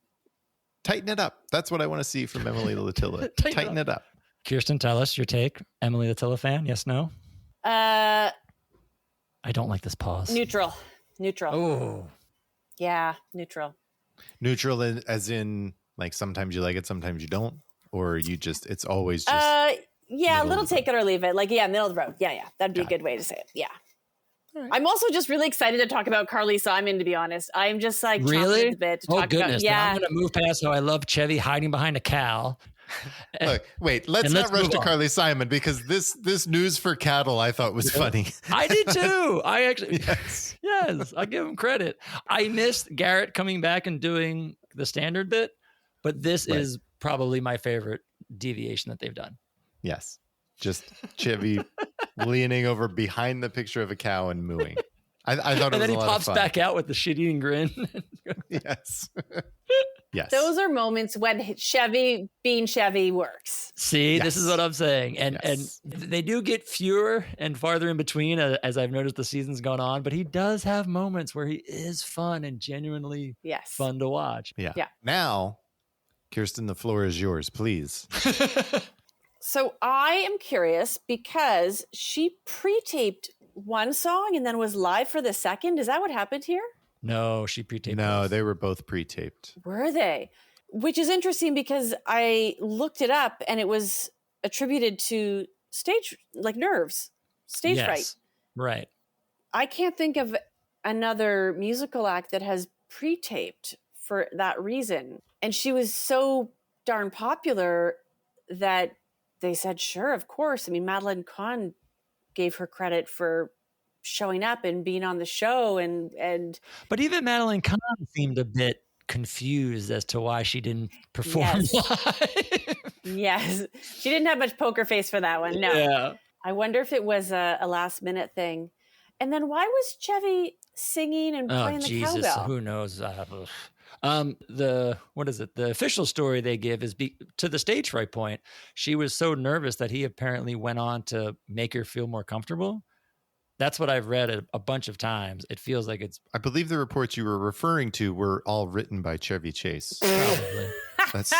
Tighten it up. That's what I want to see from Emily Litella. Tighten it up. Kirsten, tell us your take. Emily Litella fan? Yes, no? I don't like this pause. Neutral. Oh. Yeah, neutral. Neutral as in like sometimes you like it, sometimes you don't, or it's always just a little take it or leave it. Like, middle of the road. Yeah. That'd be a good way to say it. Yeah. Right. I'm also just really excited to talk about Carly Simon, to be honest. I'm just like really chomping at the bit to oh talk goodness. about. Yeah. I'm going to move past how I love Chevy hiding behind a cow. Look, wait, let's not rush to Carly Simon because this news for cattle I thought was funny. I did too. I actually, yes, I'll give him credit. I missed Garrett coming back and doing the standard bit, but this is probably my favorite deviation that they've done. Yes. Just Chevy leaning over behind the picture of a cow and mooing. I thought it was a lot of fun. And then he pops back out with the shit-eating grin. Yes. Yes. Those are moments when Chevy being Chevy works. See, this is what I'm saying. And they do get fewer and farther in between as I've noticed the season's gone on, but he does have moments where he is fun and genuinely fun to watch. Yeah. Now, Kirsten, the floor is yours, please. So I am curious because she pre-taped one song and then was live for the second. Is that what happened here? No, she pre-taped. No, they were both pre-taped. Were they? Which is interesting because I looked it up and it was attributed to stage fright. Right. I can't think of another musical act that has pre-taped for that reason. And she was so darn popular that they said, sure, of course. I mean, Madeline Kahn gave her credit for showing up and being on the show and but even Madeline Kahn seemed a bit confused as to why she didn't perform live. Yes. She didn't have much poker face for that one. No. Yeah. I wonder if it was a last minute thing. And then why was Chevy singing and playing the cowbell? Who knows? The official story they give is to the stage fright point. She was so nervous that he apparently went on to make her feel more comfortable. That's what I've read a bunch of times. It feels like it's I believe the reports you were referring to were all written by Chevy Chase. probably. That's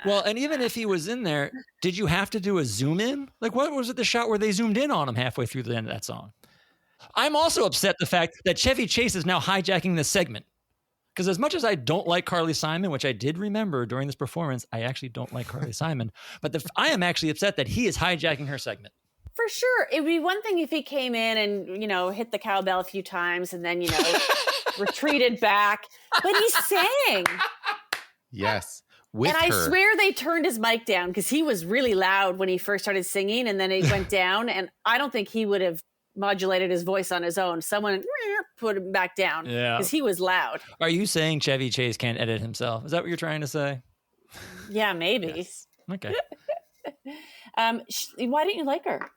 Well, and even if he was in there, did you have to do a zoom in? Like, what was it the shot where they zoomed in on him halfway through the end of that song? I'm also upset the fact that Chevy Chase is now hijacking this segment. Because as much as I don't like Carly Simon, which I did remember during this performance, I actually don't like Carly Simon. But I am actually upset that he is hijacking her segment. For sure. It would be one thing if he came in and, hit the cowbell a few times and then, retreated back. But he sang. yes. And I swear they turned his mic down because he was really loud when he first started singing, and then it went down. And I don't think he would have modulated his voice on his own. Someone put him back down because he was loud. Are you saying Chevy Chase can't edit himself? Is that what you're trying to say? Yeah, maybe. Yes. Okay. Why didn't you like her?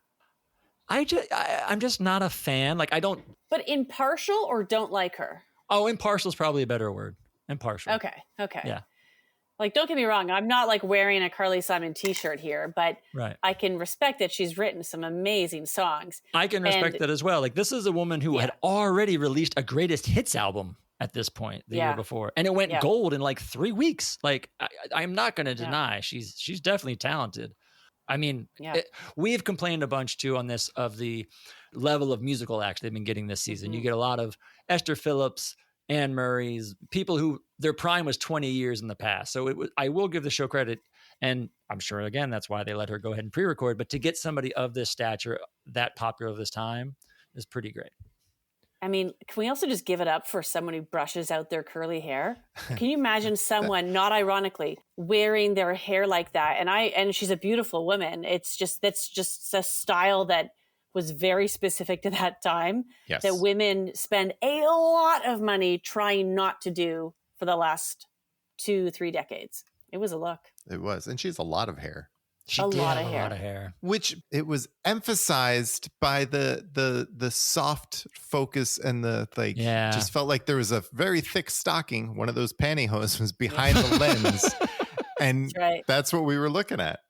I'm just not a fan. Like, I don't. But impartial or don't like her? Oh, impartial is probably a better word. Impartial. Okay. Yeah. Like, don't get me wrong. I'm not like wearing a Carly Simon t-shirt here, but I can respect that she's written some amazing songs. I can respect that as well. Like, this is a woman who had already released a greatest hits album at this point the year before. And it went gold in like 3 weeks. Like, I'm not going to deny she's definitely talented. I mean, we've complained a bunch too on this of the level of musical acts they've been getting this season. You get a lot of Esther Phillips, Anne Murray's, people who their prime was 20 years in the past. So I will give the show credit. And I'm sure, again, that's why they let her go ahead and pre-record. But to get somebody of this stature, that popular of this time, is pretty great. I mean, can we also just give it up for someone who brushes out their curly hair? Can you imagine someone, not ironically, wearing their hair like that? And she's a beautiful woman. That's just a style that was very specific to that time. Yes. That women spend a lot of money trying not to do for the last 2-3 decades. It was a look. It was. And she has a lot of hair. She did have a lot of hair. Which it was emphasized by the soft focus and the just felt like there was a very thick stocking. One of those pantyhose was behind the lens. And that's what we were looking at.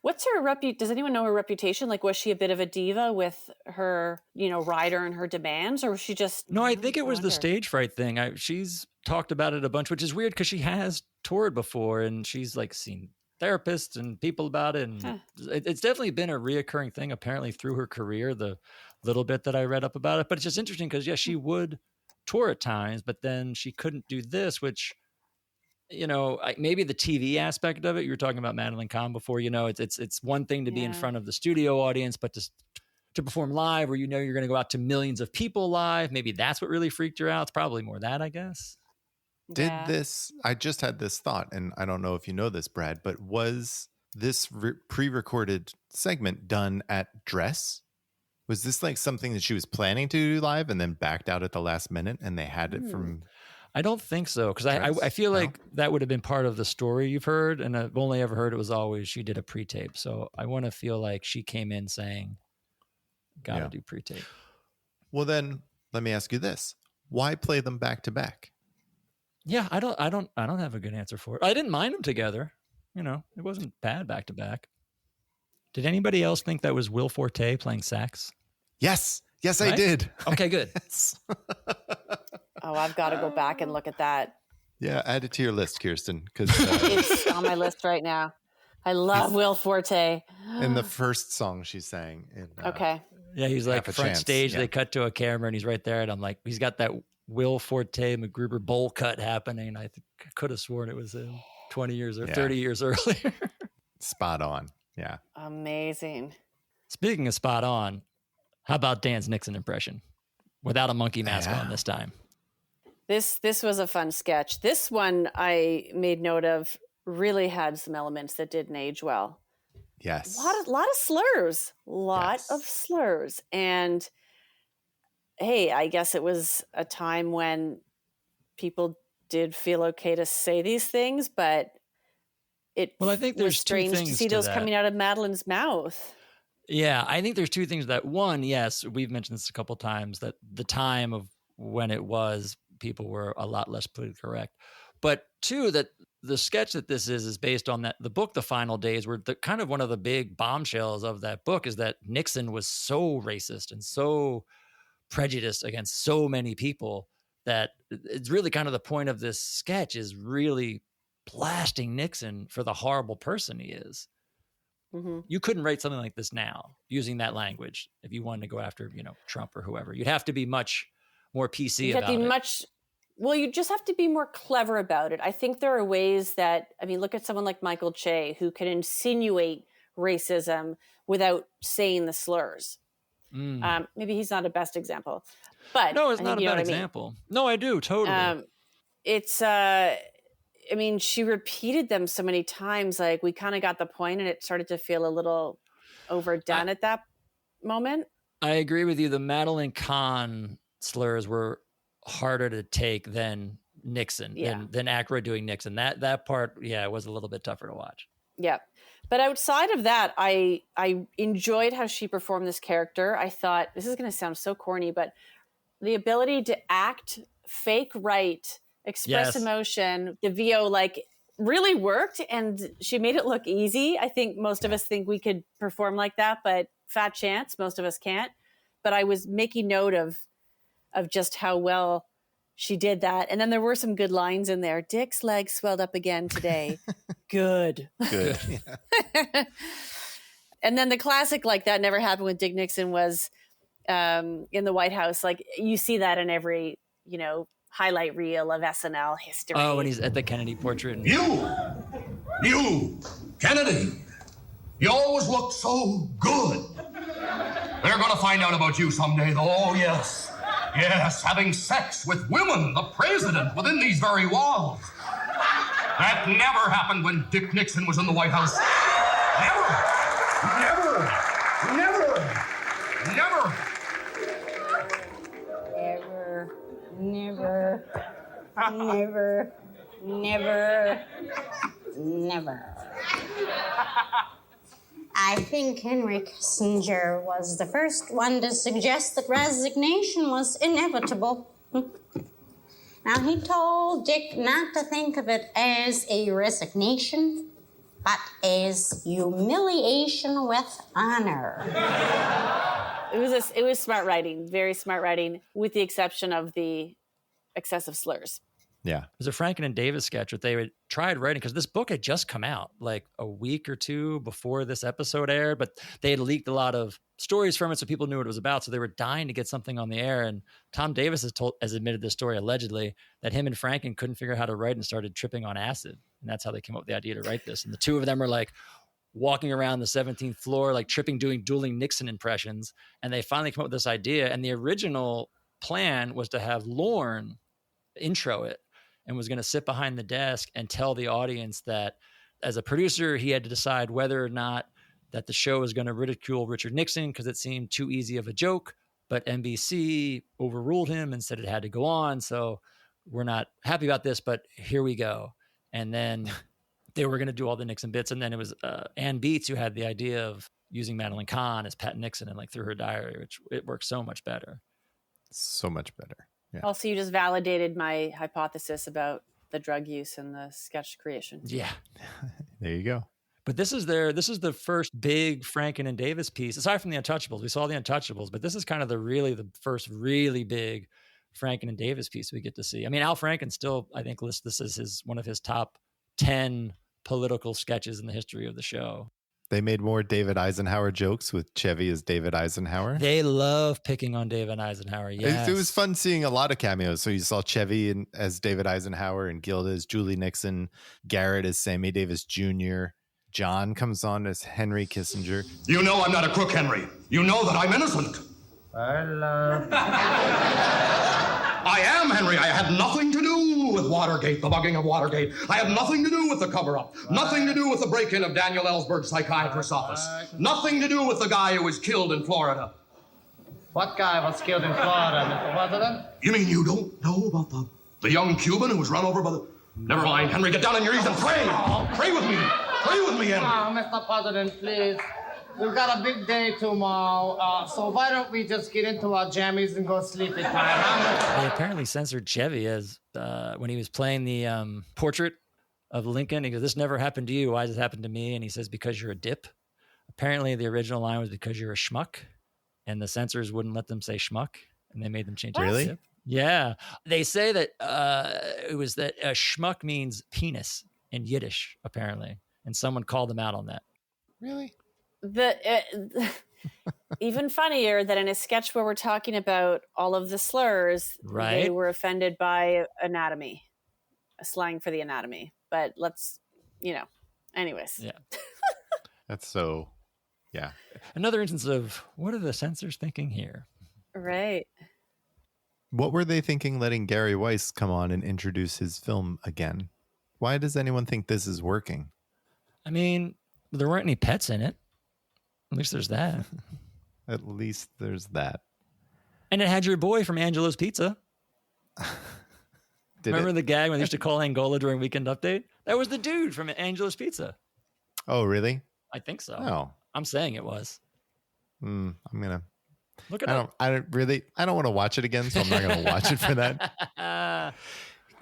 What's her does anyone know her reputation? Like, was she a bit of a diva with her, rider and her demands, or was she just? No, I think it was the stage fright thing. She's talked about it a bunch, which is weird because she has toured before and she's like seen therapists and people about it. And it's definitely been a reoccurring thing apparently through her career, the little bit that I read up about it. But it's just interesting because, she would tour at times, but then she couldn't do this, which, maybe the TV aspect of it, you were talking about Madeline Kahn before, it's one thing to be in front of the studio audience, but to perform live where you're going to go out to millions of people live, maybe that's what really freaked her out. It's probably more that, I guess. I just had this thought, and I don't know if you know this, Brad, but was this pre-recorded segment done at Dress? Was this like something that she was planning to do live and then backed out at the last minute and they had it from... I don't think so, because I feel like that would have been part of the story you've heard, and I've only ever heard it was always she did a pre-tape. So I want to feel like she came in saying, gotta do pre-tape. Well, then let me ask you this. Why play them back to back? Yeah, I don't have a good answer for it. I didn't mind them together. It wasn't bad back to back. Did anybody else think that was Will Forte playing sax? Yes, right? I did. Okay, good. Yes. Oh, I've got to go back and look at that. Yeah, add it to your list, Kirsten, because it's on my list right now. I love Will Forte. In the first song she sang. Okay. Yeah, he's like front stage. Yeah. They cut to a camera and he's right there, and I'm like, he's got that Will Forte MacGruber bowl cut happening. I could have sworn it was 20 years or 30 years earlier. Spot on. Yeah. Amazing. Speaking of spot on, how about Dan's Nixon impression without a monkey mask on this time? This was a fun sketch. This one I made note of really had some elements that didn't age well. Yes. A lot of slurs. And hey, I guess it was a time when people did feel okay to say these things, but I think there's was strange two things to see those coming out of Madeline's mouth. Yeah, I think there's two things. That one, yes, we've mentioned this a couple of times, that the time of when it was, people were a lot less politically correct. But two, that the sketch that this is based on the book, The Final Days, where the kind of one of the big bombshells of that book is that Nixon was so racist and so prejudiced against so many people that it's really kind of the point of this sketch is really blasting Nixon for the horrible person he is. Mm-hmm. You couldn't write something like this now using that language if you wanted to go after, Trump or whoever. You'd have to be much more PC about it. Well, you just have to be more clever about it. I think there are ways that, look at someone like Michael Che, who can insinuate racism without saying the slurs. Maybe he's not a best example, but no, it's not a bad example. No, I do totally. She repeated them so many times, like we kind of got the point, and it started to feel a little overdone at that moment. I agree with you. The Madeline Kahn slurs were harder to take than Nixon, than Aykroyd doing Nixon. That part, it was a little bit tougher to watch. Yeah. But outside of that, I enjoyed how she performed this character. I thought, this is going to sound so corny, but the ability to act, fake right, express emotion, the VO really worked, and she made it look easy. I think most of us think we could perform like that, but fat chance, most of us can't. But I was making note of just how well she did that. And then there were some good lines in there. Dick's leg swelled up again today. Good. And then the classic, that never happened with Dick Nixon, was in the White House. You see that in every, highlight reel of SNL history. Oh, when he's at the Kennedy portrait. You, Kennedy, you always look so good. They're going to find out about you someday, though. Oh, yes. Yes, having sex with women, the president, within these very walls. That never happened when Dick Nixon was in the White House. Never. I think Henry Kissinger was the first one to suggest that resignation was inevitable. Now, he told Dick not to think of it as a resignation, but as humiliation with honor. It was smart writing, very smart writing, with the exception of the excessive slurs. Yeah. It was a Franken and Davis sketch that they had tried writing, because this book had just come out a week or two before this episode aired, but they had leaked a lot of stories from it so people knew what it was about. So they were dying to get something on the air. And Tom Davis has admitted this story allegedly, that him and Franken couldn't figure out how to write and started tripping on acid. And that's how they came up with the idea to write this. And the two of them are walking around the 17th floor, tripping, doing dueling Nixon impressions. And they finally come up with this idea. And the original plan was to have Lorne intro it, and was going to sit behind the desk and tell the audience that as a producer, he had to decide whether or not that the show was going to ridicule Richard Nixon because it seemed too easy of a joke, but NBC overruled him and said it had to go on. So we're not happy about this, but here we go. And then they were going to do all the Nixon bits. And then it was Ann Beats who had the idea of using Madeline Kahn as Pat Nixon and through her diary, which it worked so much better. So much better. Yeah. Also, you just validated my hypothesis about the drug use and the sketch creation. Yeah. There you go. But this is the first big Franken and Davis piece, aside from the Untouchables. We saw the Untouchables, but this is kind of the first really big Franken and Davis piece we get to see. Al Franken still, I think, lists this as one of his top 10 political sketches in the history of the show. They made more David Eisenhower jokes with Chevy as David Eisenhower. They love picking on David Eisenhower. Yes. It was fun seeing a lot of cameos. So you saw Chevy as David Eisenhower, and Gilda as Julie Nixon, Garrett as Sammy Davis Jr., John comes on as Henry Kissinger. You know I'm not a crook, Henry. You know that I'm innocent. I am, Henry. I had nothing to do with Watergate, the bugging of Watergate. I had nothing to do with the cover-up. Nothing to do with the break-in of Daniel Ellsberg's psychiatrist's office. Nothing to do with the guy who was killed in Florida. What guy was killed in Florida, Mr. President? You mean you don't know about the young Cuban who was run over by the... Never mind, Henry. Get down on your knees and pray. Pray with me. Pray with me, Henry. Oh, Mr. President, please. We've got a big day tomorrow, so why don't we just get into our jammies and go sleep at time? They apparently censored Chevy as when he was playing the portrait of Lincoln. He goes, "This never happened to you. Why does it happen to me?" And he says, "Because you're a dip." Apparently, the original line was because you're a schmuck, and the censors wouldn't let them say schmuck, and they made them change it. Really? To dip. Yeah. They say that it was that schmuck means penis in Yiddish, apparently, and someone called them out on that. Really? Even funnier that in a sketch where we're talking about all of the slurs, Right. They were offended by anatomy, a slang for the anatomy. But let's, anyways. Yeah. That's so, yeah. Another instance of what are the censors thinking here? Right. What were they thinking letting Gary Weiss come on and introduce his film again? Why does anyone think this is working? I mean, there weren't any pets in it. At least there's that. At least there's that. And it had your boy from Angelo's Pizza. Remember the gag when they used to call Angola during Weekend Update? That was the dude from Angelo's Pizza. Oh, really? I think so. Oh. I'm saying it was. I'm going to. Look it up. I don't want to watch it again, so I'm not going to watch it for that.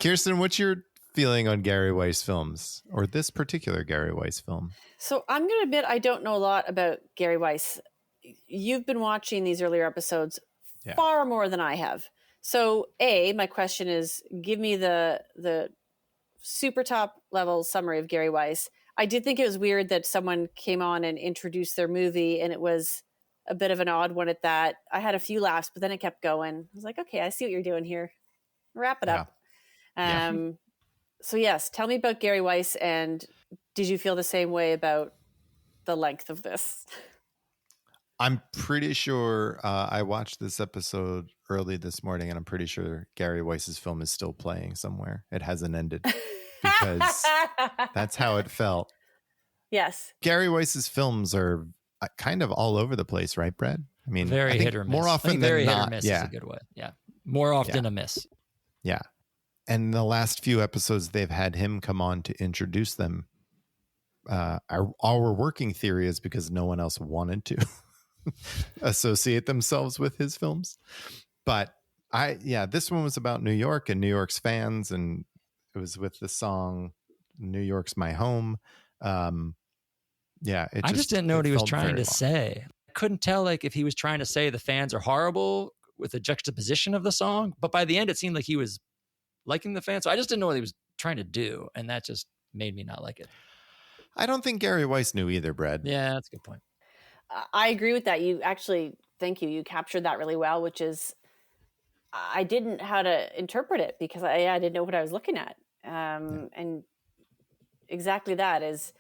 Kirsten, what's your feeling on Gary Weiss films, or this particular Gary Weiss film? So I'm going to admit I don't know a lot about Gary Weiss. You've been watching these earlier episodes far more than I have. So my question is, give me the super top level summary of Gary Weiss. I did think it was weird that someone came on and introduced their movie, and it was a bit of an odd one at that. I had a few laughs, but then it kept going. I was like, okay, I see what you're doing here. Wrap it up. So yes, tell me about Gary Weiss, and did you feel the same way about the length of this? I'm pretty sure I watched this episode early this morning, and I'm pretty sure Gary Weiss's film is still playing somewhere. It hasn't ended because that's how it felt. Yes. Gary Weiss's films are kind of all over the place, right, Brad? I mean, very hit or miss. More often than very not, hit or miss is a good way. Yeah. More often a miss. Yeah. And the last few episodes, they've had him come on to introduce them. Our working theory is because no one else wanted to associate themselves with his films. But this one was about New York and New York's fans, and it was with the song "New York's My Home." I just didn't know what he was trying to say. I couldn't tell if he was trying to say the fans are horrible with a juxtaposition of the song, but by the end it seemed like he was liking the fans. So I just didn't know what he was trying to do, and that just made me not like it. I don't think Gary Weiss knew either, Brad. Yeah, that's a good point. I agree with that. Thank you. You captured that really well, which is, I didn't know how to interpret it because I didn't know what I was looking at. And exactly that is,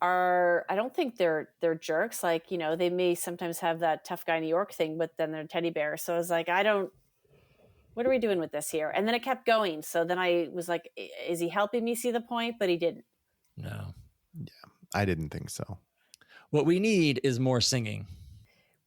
I don't think they're jerks. They may sometimes have that tough guy New York thing, but then they're teddy bears. So I was like, what are we doing with this here? And then it kept going. So then I was like, is he helping me see the point? But he didn't. No. Yeah, I didn't think so. What we need is more singing.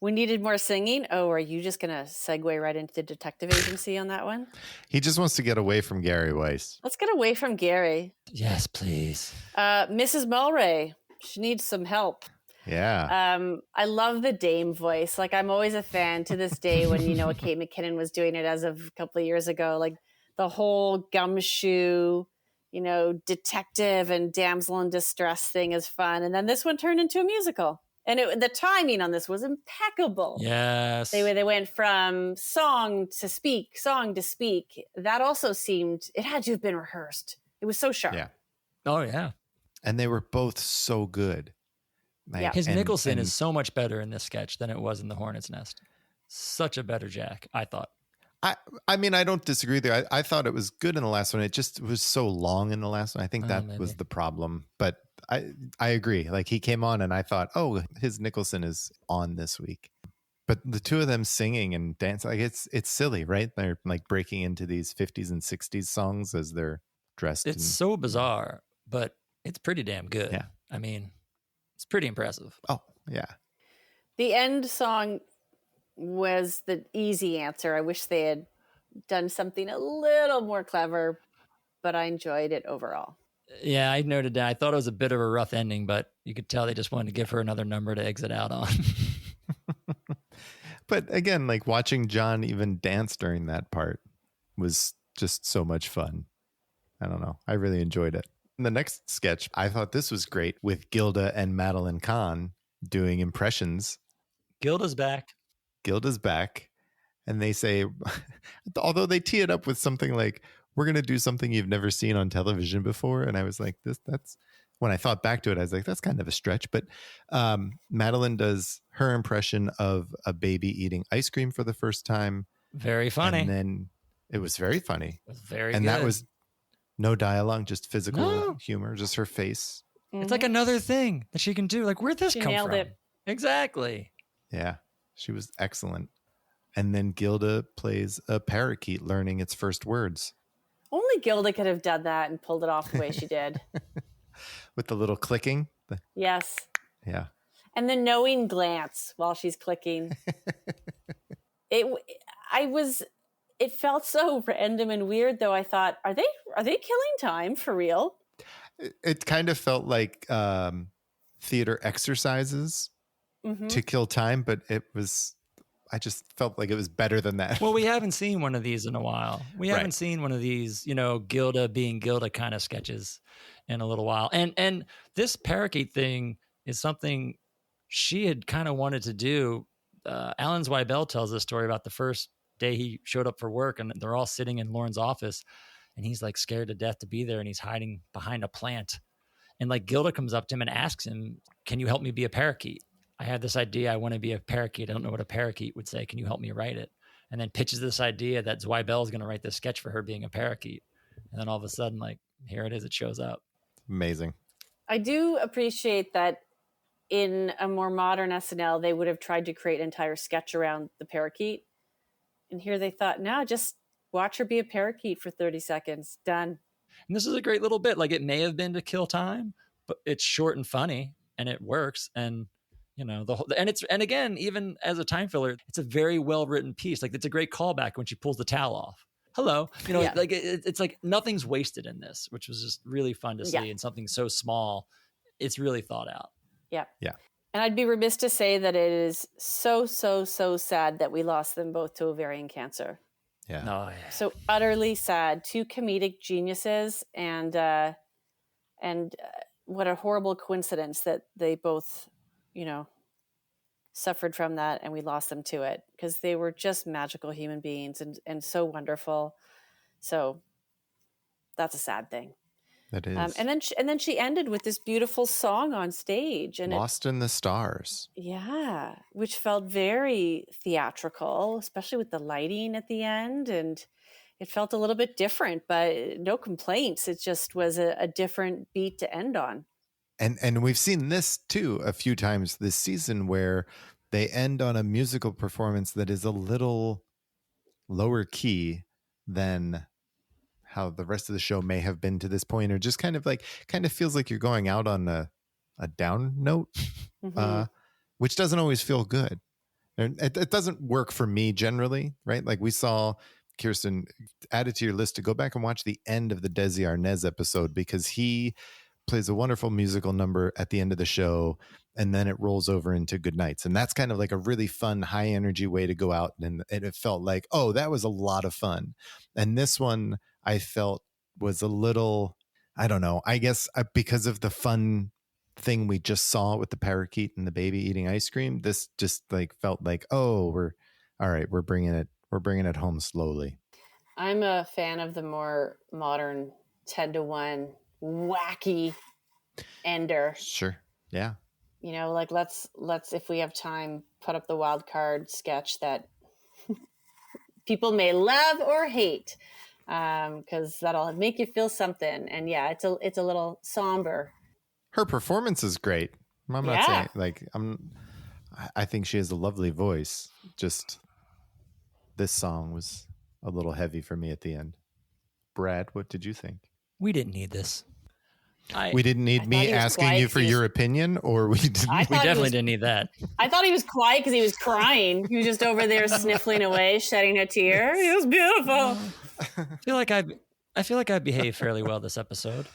We needed more singing? Oh, are you just going to segue right into the detective agency on that one? He just wants to get away from Gary Weiss. Let's get away from Gary. Yes, please. Mrs. Mulray, she needs some help. Yeah. I love the Dame voice. I'm always a fan to this day when, Kate McKinnon was doing it as of a couple of years ago. The whole gumshoe, detective and damsel in distress thing is fun. And then this one turned into a musical. And the timing on this was impeccable. Yes. They went from song to speak. That also seemed, it had to have been rehearsed. It was so sharp. Yeah. Oh, yeah. And they were both so good. His Nicholson is so much better in this sketch than it was in The Hornet's Nest. Such a better Jack, I thought. I mean, I don't disagree there. I thought it was good in the last one. It just was so long in the last one. I think that was the problem. But I agree. He came on and I thought, oh, his Nicholson is on this week. But the two of them singing and dancing, it's silly, right? They're breaking into these 50s and 60s songs as they're dressed. It's so bizarre, but it's pretty damn good. Yeah. I mean, it's pretty impressive. Oh, yeah. The end song was the easy answer. I wish they had done something a little more clever, but I enjoyed it overall. Yeah, I noted that. I thought it was a bit of a rough ending, but you could tell they just wanted to give her another number to exit out on. But again, watching John even dance during that part was just so much fun. I don't know. I really enjoyed it. In the next sketch, I thought this was great with Gilda and Madeline Kahn doing impressions. Gilda's back. Gilda's back. And they say, although they tee it up with something like, we're going to do something you've never seen on television before. And I was like, that's when I thought back to it, I was like, that's kind of a stretch. But Madeline does her impression of a baby eating ice cream for the first time. Very funny. And then it was very funny. It was very and good. That was no dialogue, just physical humor, just her face. It's like another thing that she can do. Like, where'd this come nailed from? it. Exactly. Yeah, she was excellent. And then Gilda plays a parakeet learning its first words. Only Gilda could have done that and pulled it off the way she did. With the little clicking. Yes. Yeah. And the knowing glance while she's clicking. It felt so random and weird, though. I thought, are they killing time for real? It kind of felt like theater exercises to kill time, but I just felt like it was better than that. Well, we haven't seen one of these in a while. We haven't seen one of these, Gilda being Gilda kind of sketches in a little while. And this parakeet thing is something she had kind of wanted to do. Alan Zweibel tells this story about the first day he showed up for work, and they're all sitting in Lauren's office, and he's like scared to death to be there, and he's hiding behind a plant. And like Gilda comes up to him and asks him, "Can you help me be a parakeet? I have this idea. I want to be a parakeet. I don't know what a parakeet would say. Can you help me write it?" And then pitches this idea that Zweibel is going to write this sketch for her being a parakeet. And then all of a sudden, like, here it is. It shows up. Amazing. I do appreciate that in a more modern SNL, they would have tried to create an entire sketch around the parakeet. And here they thought, no, just watch her be a parakeet for 30 seconds. Done. And this is a great little bit. Like, it may have been to kill time, but it's short and funny and it works. And and again, even as a time filler, it's a very well written piece. Like, it's a great callback when she pulls the towel off. Hello, like it's like nothing's wasted in this, which was just really fun to see. And something so small, it's really thought out. Yeah. Yeah. And I'd be remiss to say that it is so, so, so sad that we lost them both to ovarian cancer. Yeah. Oh, yeah. So utterly sad. Two comedic geniuses, and what a horrible coincidence that they both, suffered from that, and we lost them to it, because they were just magical human beings and so wonderful. So that's a sad thing. That is. And then she ended with this beautiful song on stage, and Lost in the Stars. Yeah, which felt very theatrical, especially with the lighting at the end, and it felt a little bit different, but no complaints. It just was a different beat to end on. And we've seen this too a few times this season, where they end on a musical performance that is a little lower key than how the rest of the show may have been to this point, or just kind of feels like you're going out on a down note, which doesn't always feel good. And it doesn't work for me generally, right? Like we saw Kirsten, add it to your list to go back and watch the end of the Desi Arnaz episode, because he plays a wonderful musical number at the end of the show, and then it rolls over into Good Nights. And that's kind of like a really fun, high energy way to go out. And it felt like, oh, that was a lot of fun. And this one I felt was a little, I don't know, I guess because of the fun thing we just saw with the parakeet and the baby eating ice cream, this just like felt like, oh, we're bringing it home slowly. I'm a fan of the more modern 10-to-1 wacky ender. Sure. Yeah. Like let's if we have time, put up the wild card sketch that people may love or hate, because that'll make you feel something. And yeah, it's a little somber. Her performance is great. I'm not saying like I think she has a lovely voice. Just this song was a little heavy for me at the end. Brad, what did you think? We didn't need this. We didn't need me asking you for your opinion, or we didn't. We definitely didn't need that. I thought he was quiet because he was crying. He was just over there sniffling away, shedding a tear. It was beautiful. I feel like I behaved fairly well this episode.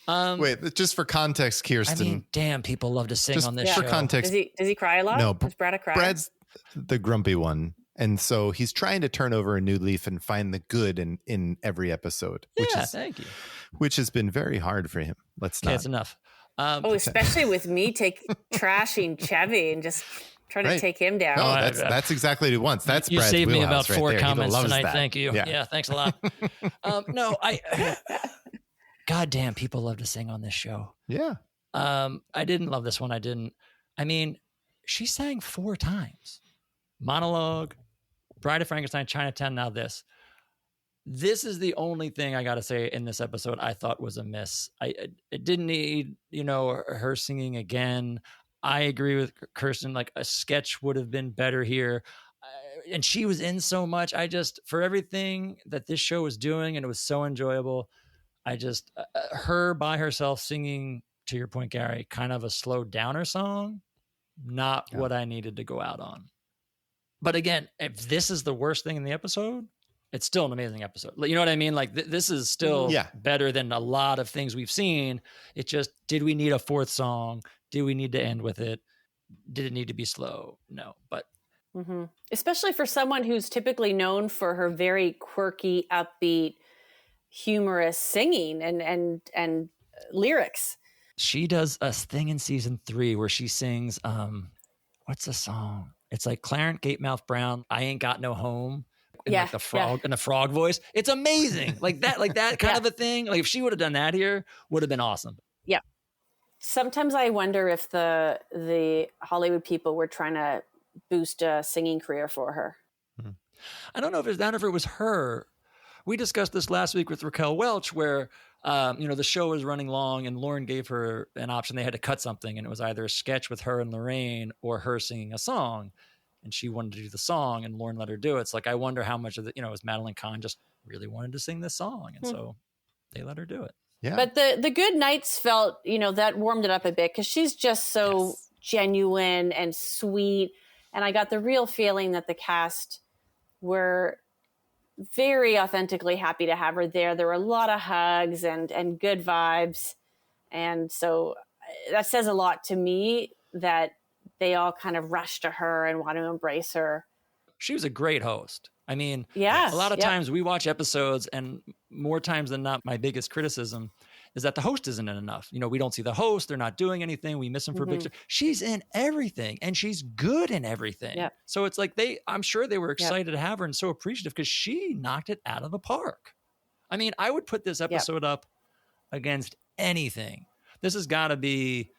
Wait, just for context, Kirsten. I mean, damn, people love to sing on this show. For context, does he cry a lot? No, Is Brad a cry? Brad's the grumpy one. And so he's trying to turn over a new leaf and find the good in every episode, Thank you. Which has been very hard for him. It's enough. Especially with me trashing Chevy and just trying to take him down. No, that's exactly what he wants. That's you Brad's saved me about right 4 there. comments tonight. That. Thank you. Yeah, thanks a lot. Goddamn, people love to sing on this show. Yeah. I didn't love this one. I mean, she sang 4 times. Monologue, Bride of Frankenstein, Chinatown, now this. This is the only thing I got to say in this episode I thought was a miss. It didn't need, her singing again. I agree with Kirsten. Like, a sketch would have been better here. And she was in so much. For everything that this show was doing, and it was so enjoyable, her by herself singing, to your point, Gary, kind of a slow downer song, not what I needed to go out on. But again, if this is the worst thing in the episode, it's still an amazing episode. You know what I mean? Like, this is still better than a lot of things we've seen. It just, did we need a 4th song? Did we need to end with it? Did it need to be slow? No, but. Mm-hmm. Especially for someone who's typically known for her very quirky, upbeat, humorous singing and lyrics. She does a thing in season 3 where she sings, what's the song? It's like Clarence Gatemouth Brown, I Ain't Got No Home. In like the frog in the frog voice. It's amazing. Like that kind of a thing. Like, if she would have done that here, would have been awesome. Yeah. Sometimes I wonder if the Hollywood people were trying to boost a singing career for her. I don't know if it's that or if it was her. We discussed this last week with Raquel Welch, where the show was running long and Lauren gave her an option. They had to cut something, and it was either a sketch with her and Lorraine or her singing a song. And she wanted to do the song, and Lauren let her do it. It's like, I wonder how much of it, was Madeline Kahn just really wanted to sing this song. And so they let her do it. Yeah. But the Good Nights felt, that warmed it up a bit, because she's just so genuine and sweet. And I got the real feeling that the cast were very authentically happy to have her there. There were a lot of hugs and good vibes. And so that says a lot to me that they all kind of rush to her and want to embrace her. She was a great host. I mean, a lot of times we watch episodes, and more times than not, my biggest criticism is that the host isn't in enough. We don't see the host. They're not doing anything. We miss them for picture. She's in everything, and she's good in everything. Yeah. So it's like I'm sure they were excited to have her and so appreciative, because she knocked it out of the park. I mean, I would put this episode up against anything. This has got to be,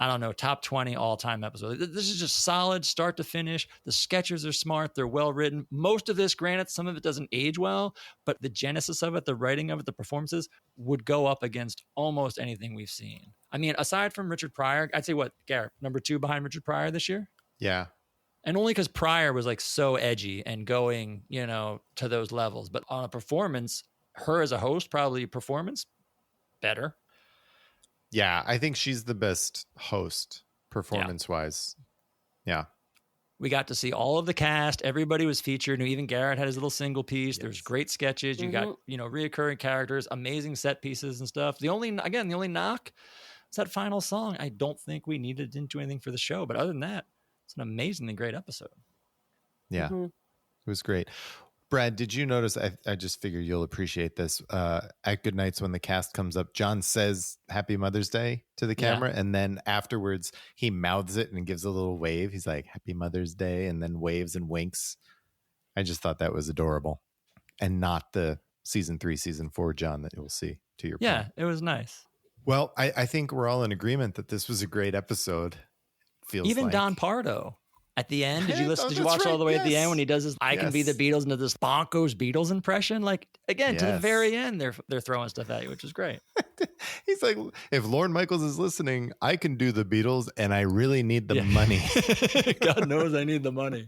I don't know, top 20 all-time episode. This is just solid start to finish. The sketches are smart. They're well written. Most of this, granted, some of it doesn't age well, but the genesis of it, the writing of it, the performances would go up against almost anything we've seen. I mean, aside from Richard Pryor, I'd say Garrett, number 2 behind Richard Pryor this year? Yeah. And only because Pryor was like so edgy and going, to those levels. But on a performance, her as a host, probably performance, better. Yeah, I think she's the best host performance-wise. Yeah. We got to see all of the cast. Everybody was featured. And even Garrett had his little single piece. There's great sketches. You got, reoccurring characters, amazing set pieces and stuff. The only knock is that final song. I don't think we needed to do anything for the show. But other than that, it's an amazingly great episode. Yeah, It was great. Brad, did you notice, I just figure you'll appreciate this, at Good Nights when the cast comes up, John says Happy Mother's Day to the camera, and then afterwards he mouths it and gives a little wave. He's like, Happy Mother's Day, and then waves and winks. I just thought that was adorable, and not the season 3, season 4 John that you'll see, to your point. Yeah, it was nice. Well, I think we're all in agreement that this was a great episode. Feels even like. Don Pardo. At the end, did you listen? Oh, Did you watch all the way at the end when he does his "I can be the Yes. Beatles" into this bonkos Beatles impression? Like, again, to the Yes. very end, they're throwing stuff at you, which is great. He's like, if Lorne Michaels is listening, I can do the Beatles, and I really need the money. God knows I need the money.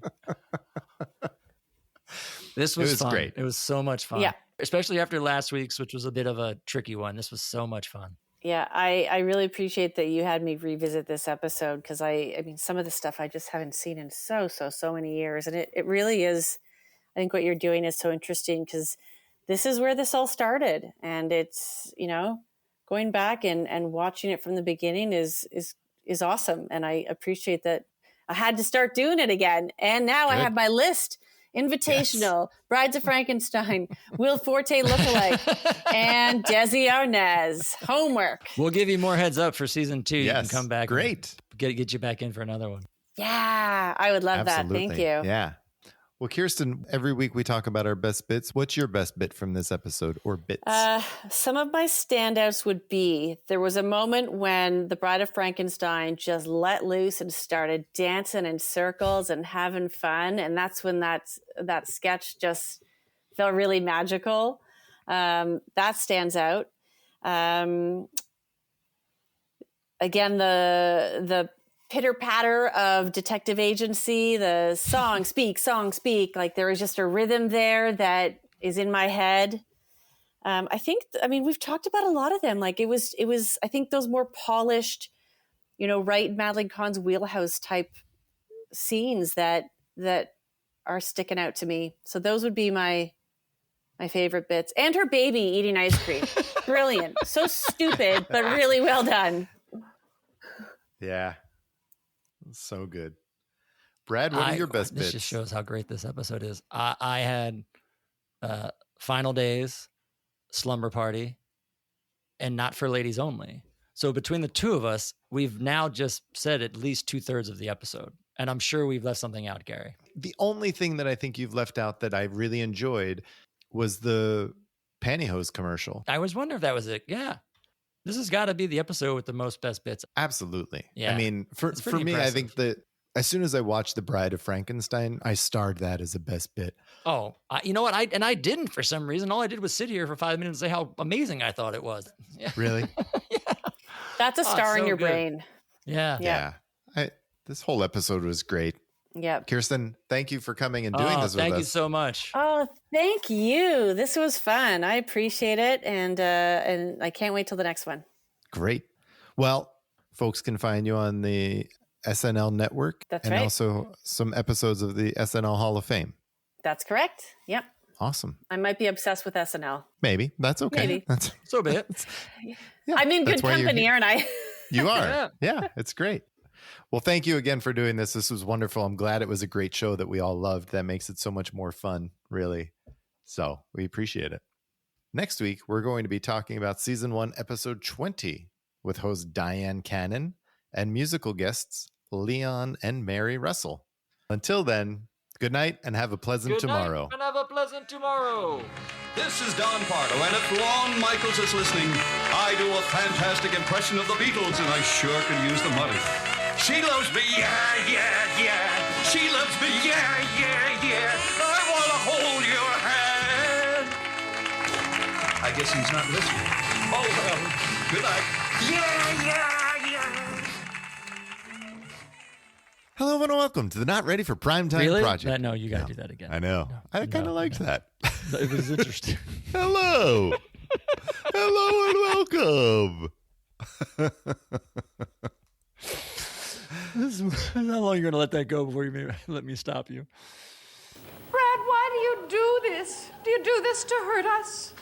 This was fun. Great. It was so much fun. Yeah. Especially after last week's, which was a bit of a tricky one. This was so much fun. Yeah, I really appreciate that you had me revisit this episode, because I mean, some of the stuff I just haven't seen in so many years. And it really is, I think what you're doing is so interesting, because this is where this all started. And it's, going back and watching it from the beginning is awesome. And I appreciate that I had to start doing it again. And now I have my list Invitational, Brides of Frankenstein, Will Forte lookalike, and Desi Arnaz. Homework. We'll give you more heads up for season 2. Yes. You can come back. Great. Get you back in for another one. Yeah, I would love Absolutely. that. Thank you. Yeah. Well, Kirsten, every week we talk about our best bits. What's your best bit from this episode or bits? Some of my standouts would be there was a moment when the Bride of Frankenstein just let loose and started dancing in circles and having fun. And that's when that sketch just felt really magical. That stands out. Again, the pitter patter of detective agency, the song speak, like there was just a rhythm there that is in my head. We've talked about a lot of them. Like it was, I think those more polished, right in Madeline Kahn's wheelhouse type scenes that are sticking out to me. So those would be my favorite bits. And her baby eating ice cream. Brilliant. So stupid, but really well done. Yeah. So good. Brad, what are your best bits? This just shows how great this episode is. I had Final Days, Slumber Party, and Not for Ladies Only. So between the two of us, we've now just said at least 2/3 of the episode. And I'm sure we've left something out, Gary. The only thing that I think you've left out that I really enjoyed was the pantyhose commercial. I was wondering if that was it. Yeah. This has got to be the episode with the most best bits. Absolutely. Yeah. I mean, for me, impressive. I think that as soon as I watched The Bride of Frankenstein, I starred that as a best bit. Oh, you know what? I didn't for some reason. All I did was sit here for 5 minutes and say how amazing I thought it was. Yeah. Really? Yeah. That's a star in your good. brain. Yeah. This whole episode was great. Yep. Kirsten, thank you for coming and doing this with us. Thank you so much. Oh, thank you. This was fun. I appreciate it. And I can't wait till the next one. Great. Well, folks can find you on the SNL network. That's and right. Also some episodes of the SNL Hall of Fame. That's correct. Yep. Awesome. I might be obsessed with SNL. Maybe. That's okay. Maybe. That's, So be it. yeah, I'm in good that's why you're company, here. aren't I? You are. Yeah. Yeah, it's great. Well, thank you again for doing this. This was wonderful. I'm glad it was a great show that we all loved. That makes it so much more fun, really. So we appreciate it. Next week, we're going to be talking about season 1, episode 20 with host Diane Cannon and musical guests Leon and Mary Russell. Until then, good night and have a pleasant tomorrow. And have a pleasant tomorrow. This is Don Pardo, and if Lorne Michaels is listening, I do a fantastic impression of the Beatles, and I sure can use the money. She loves me, yeah, yeah, yeah. She loves me, yeah, yeah, yeah. I want to hold your hand. I guess he's not listening. Oh, well, good night. Yeah, yeah, yeah. Hello and welcome to the Not Ready for Primetime Really? Project. No, you got to do that again. I know. I kind of liked that. It was interesting. Hello. Hello and welcome. How long are you going to let that go before you let me stop you? Brad, why do you do this? Do you do this to hurt us?